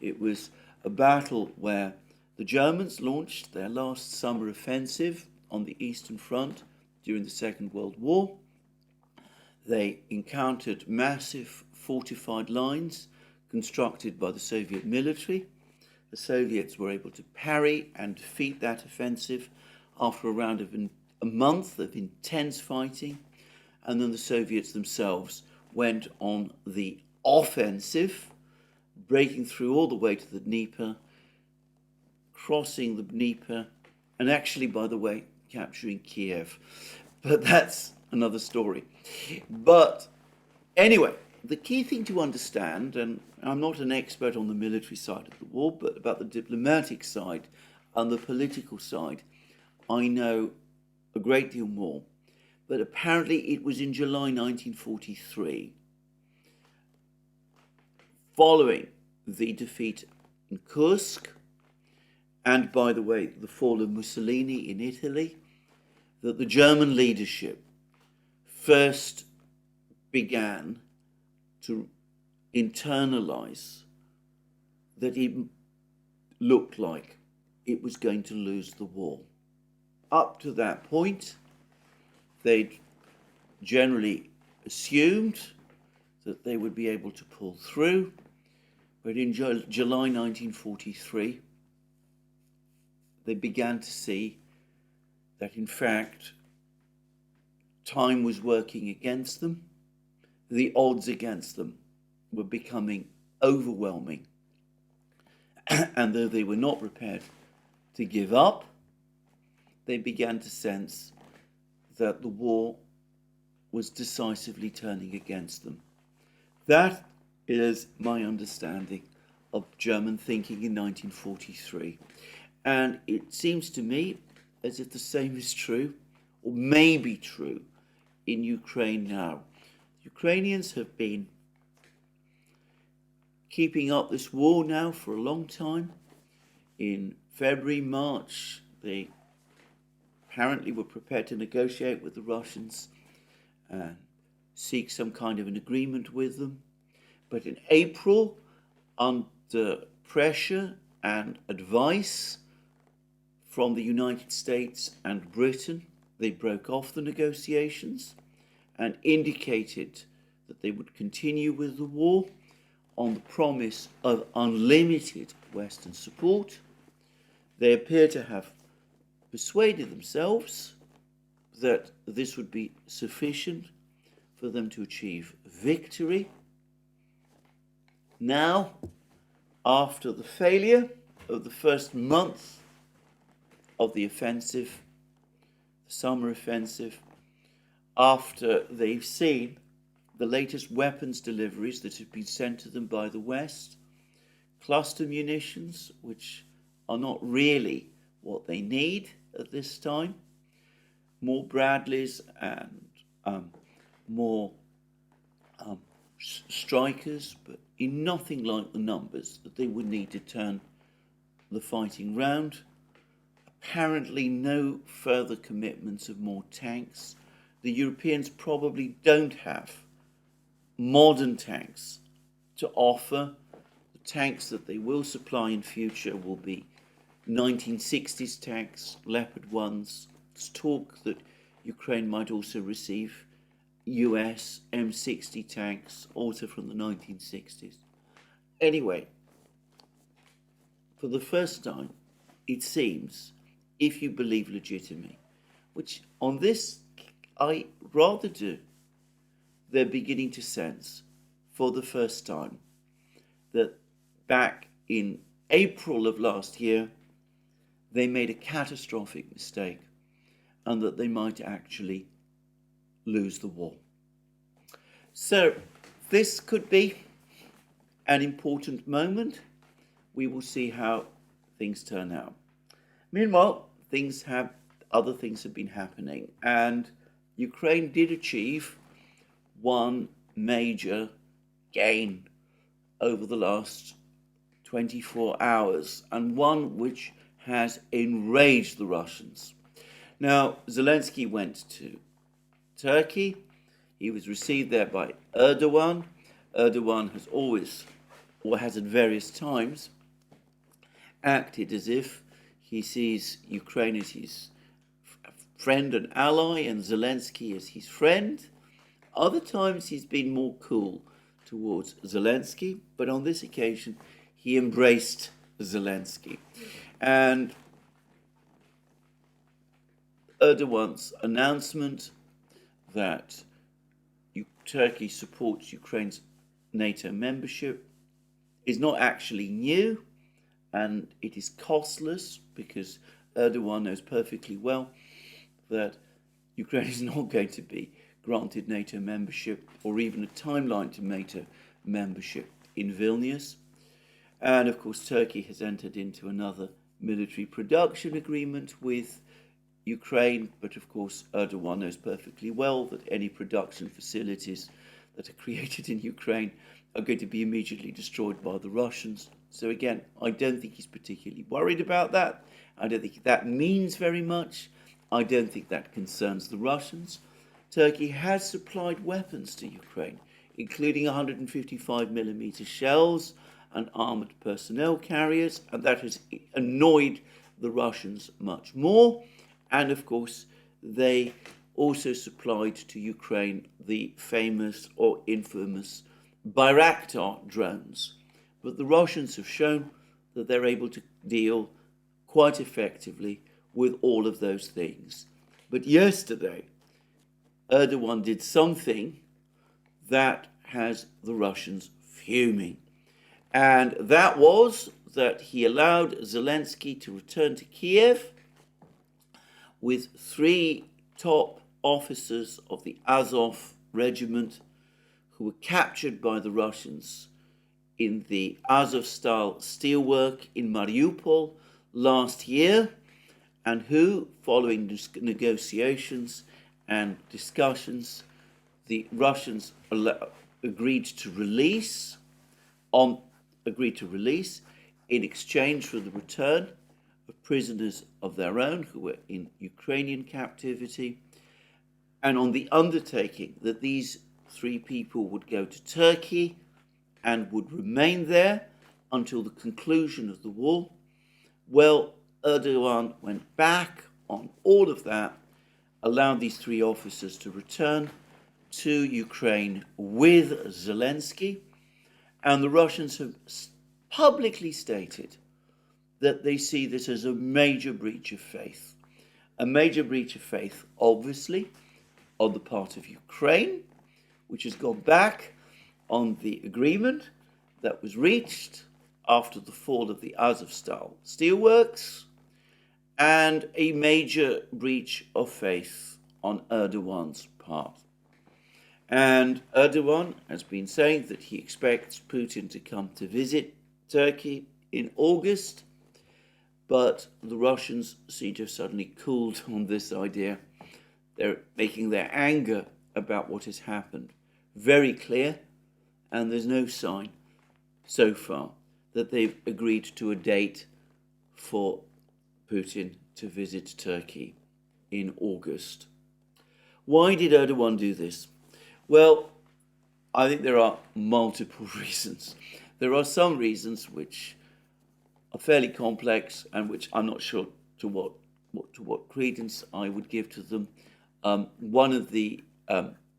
It was a battle where the Germans launched their last summer offensive on the Eastern Front during the Second World War. They encountered massive fortified lines constructed by the Soviet military. The Soviets were able to parry and defeat that offensive after a month of intense fighting, and then the Soviets themselves went on the offensive, breaking through all the way to the Dnieper, crossing the Dnieper, and actually, by the way, capturing Kiev. But that's another story. But anyway, the key thing to understand, and I'm not an expert on the military side of the war, but about the diplomatic side and the political side, I know a great deal more. But apparently it was in July 1943, following the defeat in Kursk, and by the way, the fall of Mussolini in Italy, that the German leadership first began to internalize that it looked like it was going to lose the war. Up to that point, they'd generally assumed that they would be able to pull through, but in July 1943, they began to see that in fact time was working against them. The odds against them were becoming overwhelming. And though they were not prepared to give up, they began to sense that the war was decisively turning against them. That is my understanding of German thinking in 1943. And it seems to me as if the same is true, or may be true, in Ukraine now. Ukrainians have been keeping up this war now for a long time. In February, March, they apparently were prepared to negotiate with the Russians and seek some kind of an agreement with them. But in April, under pressure and advice from the United States and Britain, they broke off the negotiations and indicated that they would continue with the war on the promise of unlimited Western support. They appear to have persuaded themselves that this would be sufficient for them to achieve victory. Now, after the failure of the first month of the offensive, the summer offensive, after they've seen the latest weapons deliveries that have been sent to them by the West, cluster munitions, which are not really what they need at this time, more Bradleys and more strikers, but in nothing like the numbers that they would need to turn the fighting round. Apparently no further commitments of more tanks. The Europeans probably don't have modern tanks to offer. The tanks that they will supply in future will be 1960s tanks, Leopard 1s. There's talk that Ukraine might also receive US M60 tanks, also from the 1960s. Anyway, for the first time, it seems, if you believe legitimately, which on this I rather do, they're beginning to sense for the first time that back in April of last year, they made a catastrophic mistake and that they might actually lose the war. So this could be an important moment. We will see how things turn out. Meanwhile, other things have been happening, and Ukraine did achieve one major gain over the last 24 hours, and one which has enraged the Russians. Now, Zelensky went to Turkey. He was received there by Erdogan. Erdogan has always, or has at various times, acted as if he sees Ukraine as his friend and ally and Zelensky as his friend. Other times he's been more cool towards Zelensky, but on this occasion he embraced Zelensky. And Erdogan's announcement that Turkey supports Ukraine's NATO membership is not actually new, and it is costless because Erdogan knows perfectly well that Ukraine is not going to be granted NATO membership or even a timeline to NATO membership in Vilnius. And of course, Turkey has entered into another military production agreement with Ukraine, but of course, Erdogan knows perfectly well that any production facilities that are created in Ukraine are going to be immediately destroyed by the Russians. So again, I don't think he's particularly worried about that. I don't think that means very much. I don't think that concerns the Russians. Turkey has supplied weapons to Ukraine, including 155mm shells and armoured personnel carriers, and that has annoyed the Russians much more. And of course, they also supplied to Ukraine the famous or infamous Bayraktar drones. But the Russians have shown that they're able to deal quite effectively with all of those things. But yesterday, Erdogan did something that has the Russians fuming. And that was that he allowed Zelensky to return to Kiev with 3 top officers of the Azov regiment who were captured by the Russians in the Azov-style steelwork in Mariupol last year, and who, following negotiations and discussions, the Russians agreed to release in exchange for the return of prisoners of their own who were in Ukrainian captivity, and on the undertaking that these 3 people would go to Turkey and would remain there until the conclusion of the war. Well, Erdogan went back on all of that, allowed these 3 officers to return to Ukraine with Zelensky, and the Russians have publicly stated that they see this as a major breach of faith. A major breach of faith, obviously, on the part of Ukraine, which has gone back on the agreement that was reached after the fall of the Azov-style steelworks, and a major breach of faith on Erdogan's part. And Erdogan has been saying that he expects Putin to come to visit Turkey in August, but the Russians seem to have suddenly cooled on this idea. They're making their anger about what has happened very clear, and there's no sign so far that they've agreed to a date for Putin to visit Turkey in August. Why did Erdogan do this? Well, I think there are multiple reasons. There are some reasons which are fairly complex and which I'm not sure to what credence I would give to them. One of the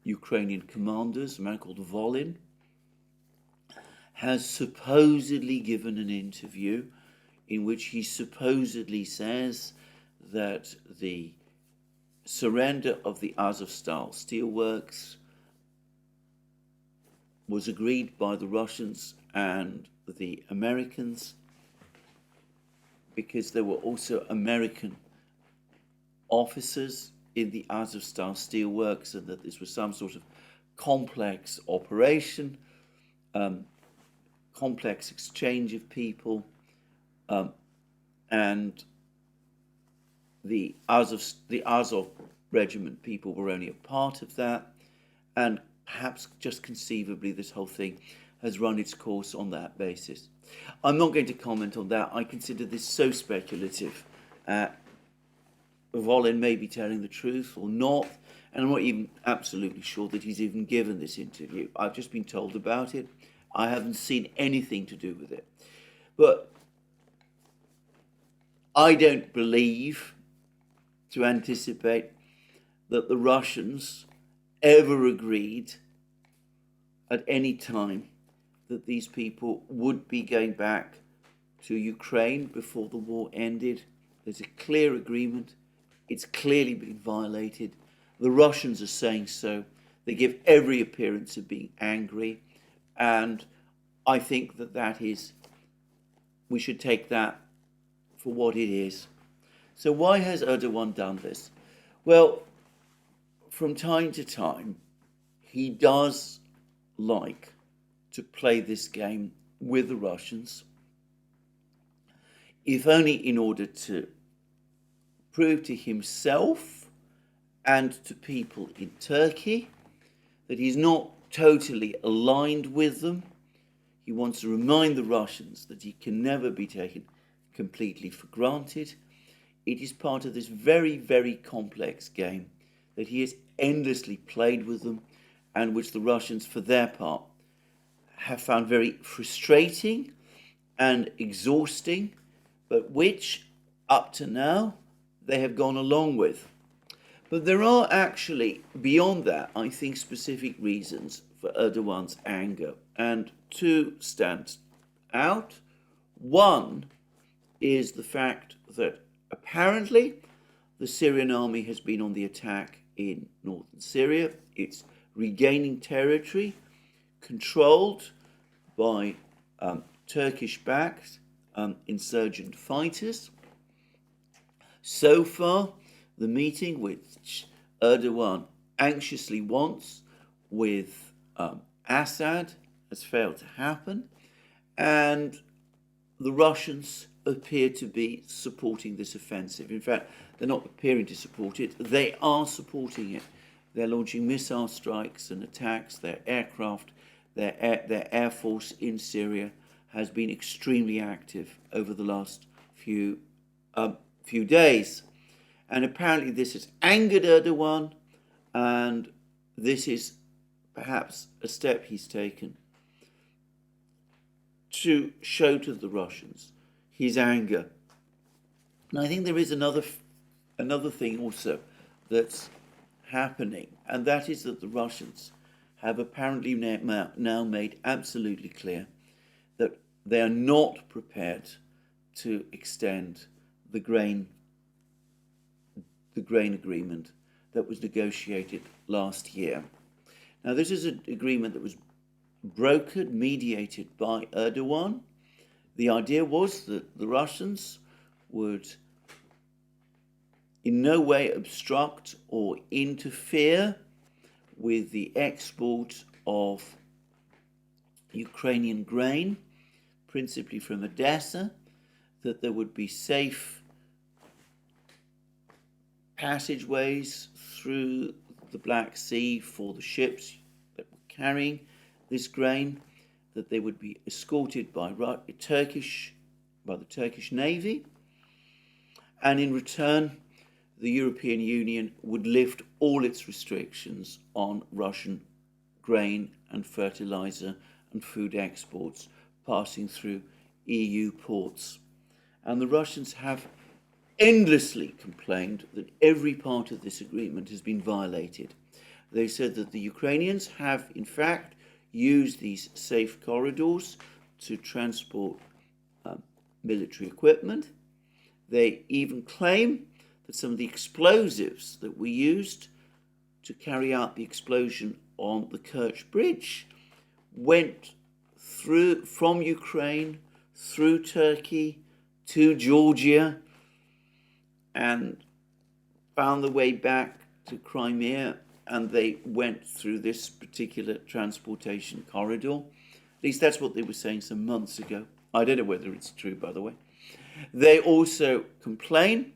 Ukrainian commanders, a man called Volin, has supposedly given an interview in which he supposedly says that the surrender of the Azov-style steelworks was agreed by the Russians and the Americans because there were also American officers in the Azov-style steelworks, and that this was some sort of complex operation, complex exchange of people, and the Azov regiment people were only a part of that, and perhaps just conceivably this whole thing has run its course on that basis. I'm not going to comment on that. I consider this so speculative. Volin may be telling the truth or not, and I'm not even absolutely sure that he's even given this interview. I've just been told about it. I haven't seen anything to do with it. But I don't believe, to anticipate, that the Russians ever agreed at any time that these people would be going back to Ukraine before the war ended. There's a clear agreement. It's clearly been violated. The Russians are saying so. They give every appearance of being angry, and I think we should take that for what it is. So why has Erdogan done this? Well, from time to time, he does like to play this game with the Russians, if only in order to prove to himself and to people in Turkey that he's not totally aligned with them. He wants to remind the Russians that he can never be taken completely for granted. It is part of this very, very complex game that he has endlessly played with them, and which the Russians, for their part, have found very frustrating and exhausting, but which, up to now, they have gone along with. But there are actually, beyond that, I think, specific reasons for Erdogan's anger, and two stand out. One is the fact that apparently the Syrian army has been on the attack in northern Syria. It's regaining territory controlled by Turkish-backed insurgent fighters. So far, the meeting which Erdogan anxiously wants with Assad has failed to happen, and the Russians appear to be supporting this offensive. In fact, they're not appearing to support it, they are supporting it. They're launching missile strikes and attacks. Their aircraft, their air force in Syria has been extremely active over the last few days. And apparently this has angered Erdogan, and this is perhaps a step he's taken to show to the Russians his anger. And I think there is another thing also that's happening, and that is that the Russians have apparently now made absolutely clear that they are not prepared to extend the grain agreement that was negotiated last year. Now, this is an agreement that was brokered, mediated by Erdogan. The idea was that the Russians would in no way obstruct or interfere with the export of Ukrainian grain, principally from Odessa, that there would be safe passageways through the Black Sea for the ships that were carrying this grain, that they would be escorted by the Turkish Navy, and in return the European Union would lift all its restrictions on Russian grain and fertilizer and food exports passing through EU ports. And the Russians have endlessly complained that every part of this agreement has been violated. They said that the Ukrainians have, in fact, used these safe corridors to transport military equipment. They even claim that some of the explosives that were used to carry out the explosion on the Kerch bridge went from Ukraine through Turkey to Georgia and found the way back to Crimea, and they went through this particular transportation corridor. At least that's what they were saying some months ago. I don't know whether it's true, by the way. They also complain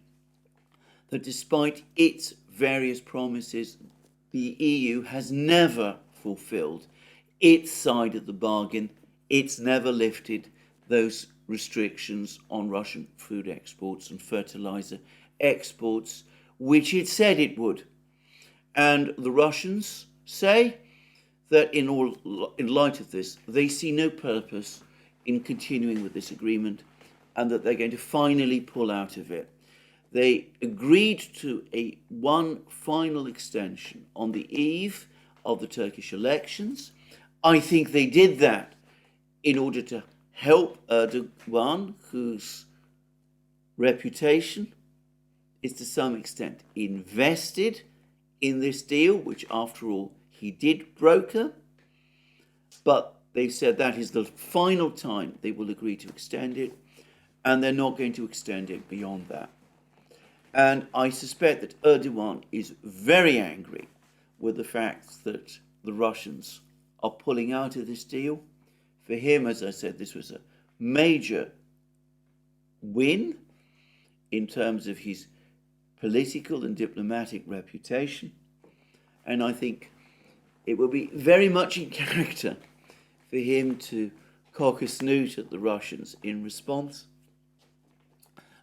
that despite its various promises, the EU has never fulfilled its side of the bargain. It's never lifted those restrictions on Russian food exports and fertilizer exports, which it said it would. And the Russians say that in light of this, they see no purpose in continuing with this agreement, and that they're going to finally pull out of it. They agreed to one final extension on the eve of the Turkish elections. I think they did that in order to help Erdogan, whose reputation is to some extent invested in this deal, which after all he did broker, but they've said that is the final time they will agree to extend it, and they're not going to extend it beyond that. And I suspect that Erdogan is very angry with the fact that the Russians are pulling out of this deal. For him, as I said, this was a major win in terms of his political and diplomatic reputation. And I think it will be very much in character for him to cock a snoot at the Russians in response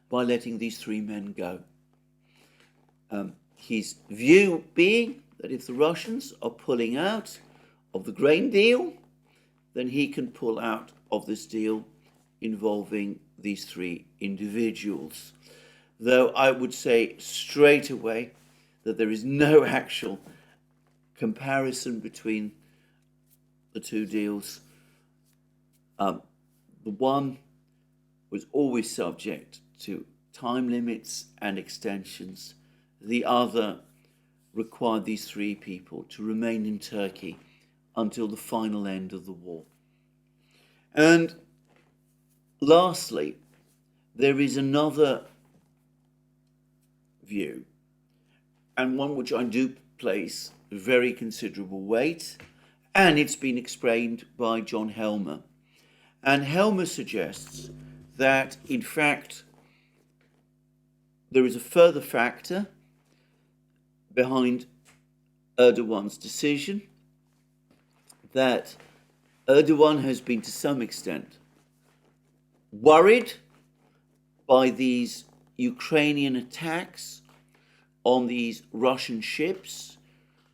by letting these three men go. His view being that if the Russians are pulling out of the grain deal, then he can pull out of this deal involving these three individuals. Though I would say straight away that there is no actual comparison between the two deals. The one was always subject to time limits and extensions. The other required these three people to remain in Turkey until the final end of the war. And lastly, there is another view, and one which I do place very considerable weight, and it's been explained by John Helmer. And Helmer suggests that, in fact, there is a further factor behind Erdogan's decision, that Erdogan has been to some extent worried by these Ukrainian attacks on these Russian ships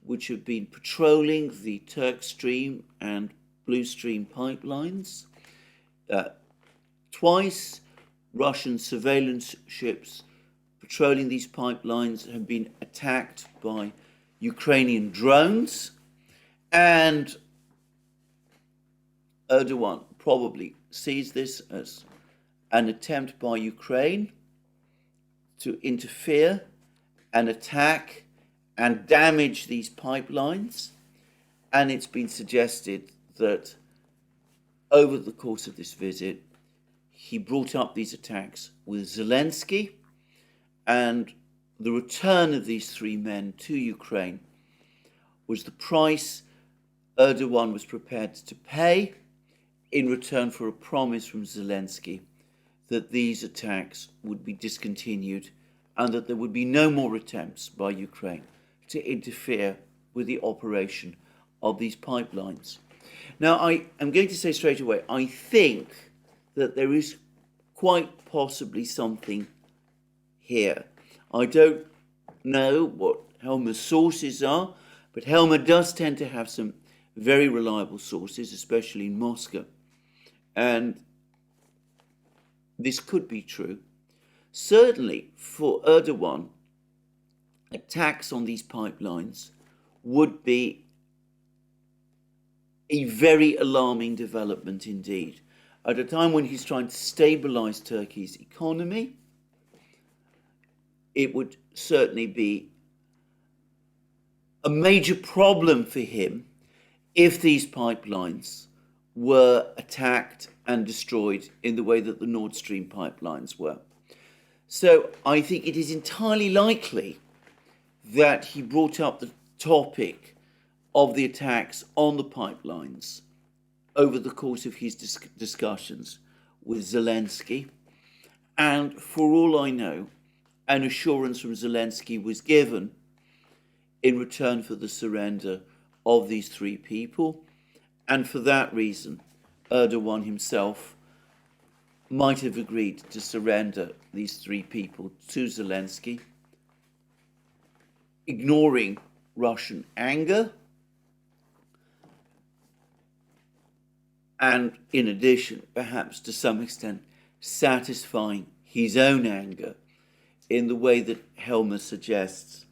which have been patrolling the Turk Stream and Blue Stream pipelines. Twice, Russian surveillance ships patrolling these pipelines have been attacked by Ukrainian drones, and Erdogan probably sees this as an attempt by Ukraine to interfere and attack and damage these pipelines. And it's been suggested that over the course of this visit, he brought up these attacks with Zelensky, and the return of these three men to Ukraine was the price Erdogan was prepared to pay in return for a promise from Zelensky that these attacks would be discontinued and that there would be no more attempts by Ukraine to interfere with the operation of these pipelines. Now, I am going to say straight away, I think that there is quite possibly something here. I don't know what Helmer's sources are, but Helmer does tend to have some very reliable sources, especially in Moscow. And this could be true. Certainly, for Erdogan, attacks on these pipelines would be a very alarming development indeed. At a time when he's trying to stabilize Turkey's economy, it would certainly be a major problem for him if these pipelines were attacked and destroyed in the way that the Nord Stream pipelines were. So I think it is entirely likely that he brought up the topic of the attacks on the pipelines over the course of his discussions with Zelensky. And for all I know, an assurance from Zelensky was given in return for the surrender of these three people. And for that reason, Erdogan himself might have agreed to surrender these three people to Zelensky, ignoring Russian anger, and in addition, perhaps to some extent, satisfying his own anger in the way that Helmer suggests.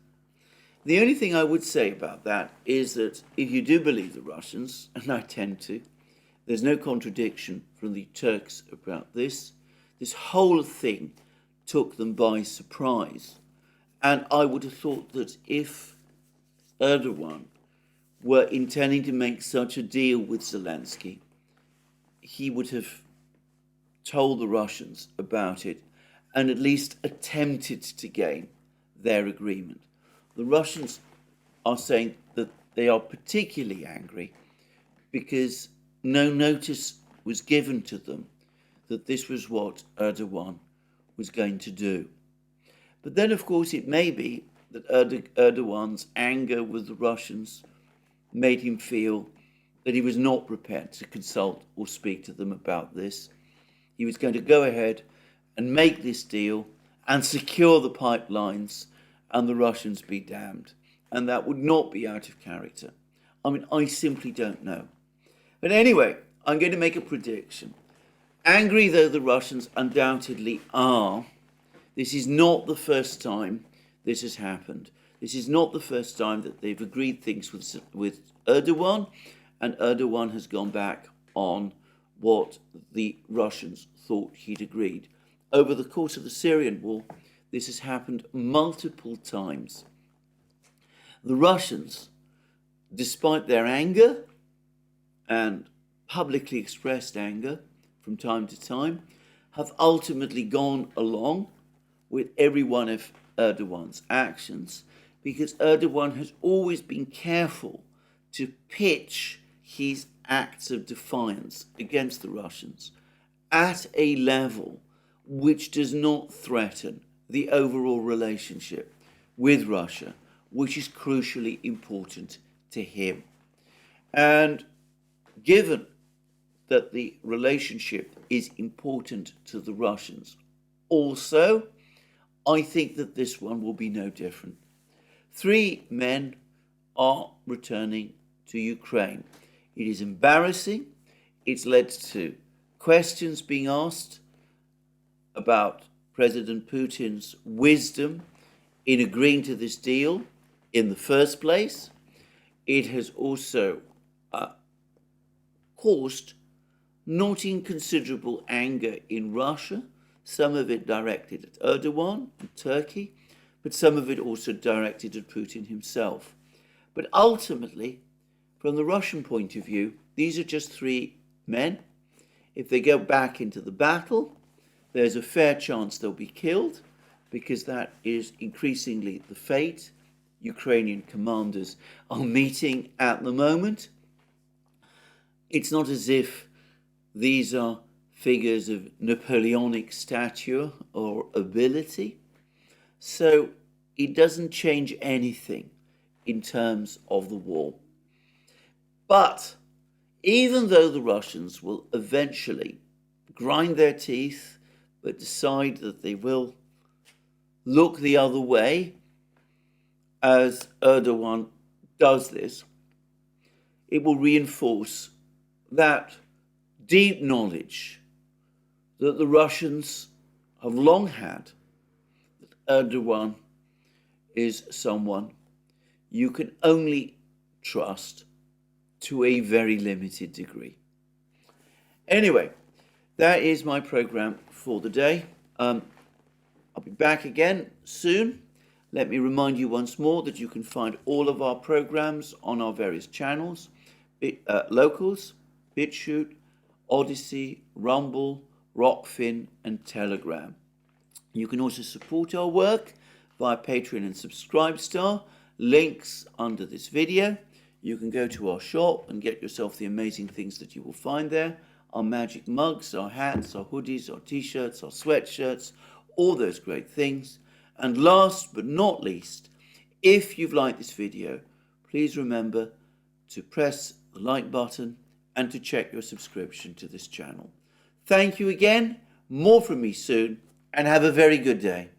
The only thing I would say about that is that if you do believe the Russians, and I tend to, there's no contradiction from the Turks about this. This whole thing took them by surprise. And I would have thought that if Erdogan were intending to make such a deal with Zelensky, he would have told the Russians about it and at least attempted to gain their agreement. The Russians are saying that they are particularly angry because no notice was given to them that this was what Erdogan was going to do. But then, of course, it may be that Erdogan's anger with the Russians made him feel that he was not prepared to consult or speak to them about this. He was going to go ahead and make this deal and secure the pipelines, and the Russians be damned. And that would not be out of character. I mean, I simply don't know. But anyway, I'm going to make a prediction. Angry though the Russians undoubtedly are, this is not the first time this has happened. This is not the first time that they've agreed things with Erdogan, and Erdogan has gone back on what the Russians thought he'd agreed. Over the course of the Syrian war, this has happened multiple times. The Russians, despite their anger and publicly expressed anger from time to time, have ultimately gone along with every one of Erdogan's actions, because Erdogan has always been careful to pitch his acts of defiance against the Russians at a level which does not threaten the overall relationship with Russia, which is crucially important to him. And given that the relationship is important to the Russians also, I think that this one will be no different. 3 men are returning to Ukraine. It is embarrassing. It's led to questions being asked about President Putin's wisdom in agreeing to this deal in the first place. It has also caused not inconsiderable anger in Russia, some of it directed at Erdogan and Turkey, but some of it also directed at Putin himself. But ultimately, from the Russian point of view, these are just 3 men. If they go back into the battle, there's a fair chance they'll be killed, because that is increasingly the fate Ukrainian commanders are meeting at the moment. It's not as if these are figures of Napoleonic stature or ability, so it doesn't change anything in terms of the war. But even though the Russians will eventually grind their teeth but decide that they will look the other way as Erdogan does this, it will reinforce that deep knowledge that the Russians have long had, that Erdogan is someone you can only trust to a very limited degree. Anyway, that is my program for the day. I'll be back again soon. Let me remind you once more that you can find all of our programs on our various channels, Locals, BitChute, ODYSEE, Rumble, Rockfin and Telegram. You can also support our work via Patreon and Subscribestar, links under this video. You can go to our shop and get yourself the amazing things that you will find there. Our magic mugs, our hats, our hoodies, our t-shirts, our sweatshirts, all those great things. And last but not least, if you've liked this video, please remember to press the like button and to check your subscription to this channel. Thank you again, more from me soon, and have a very good day.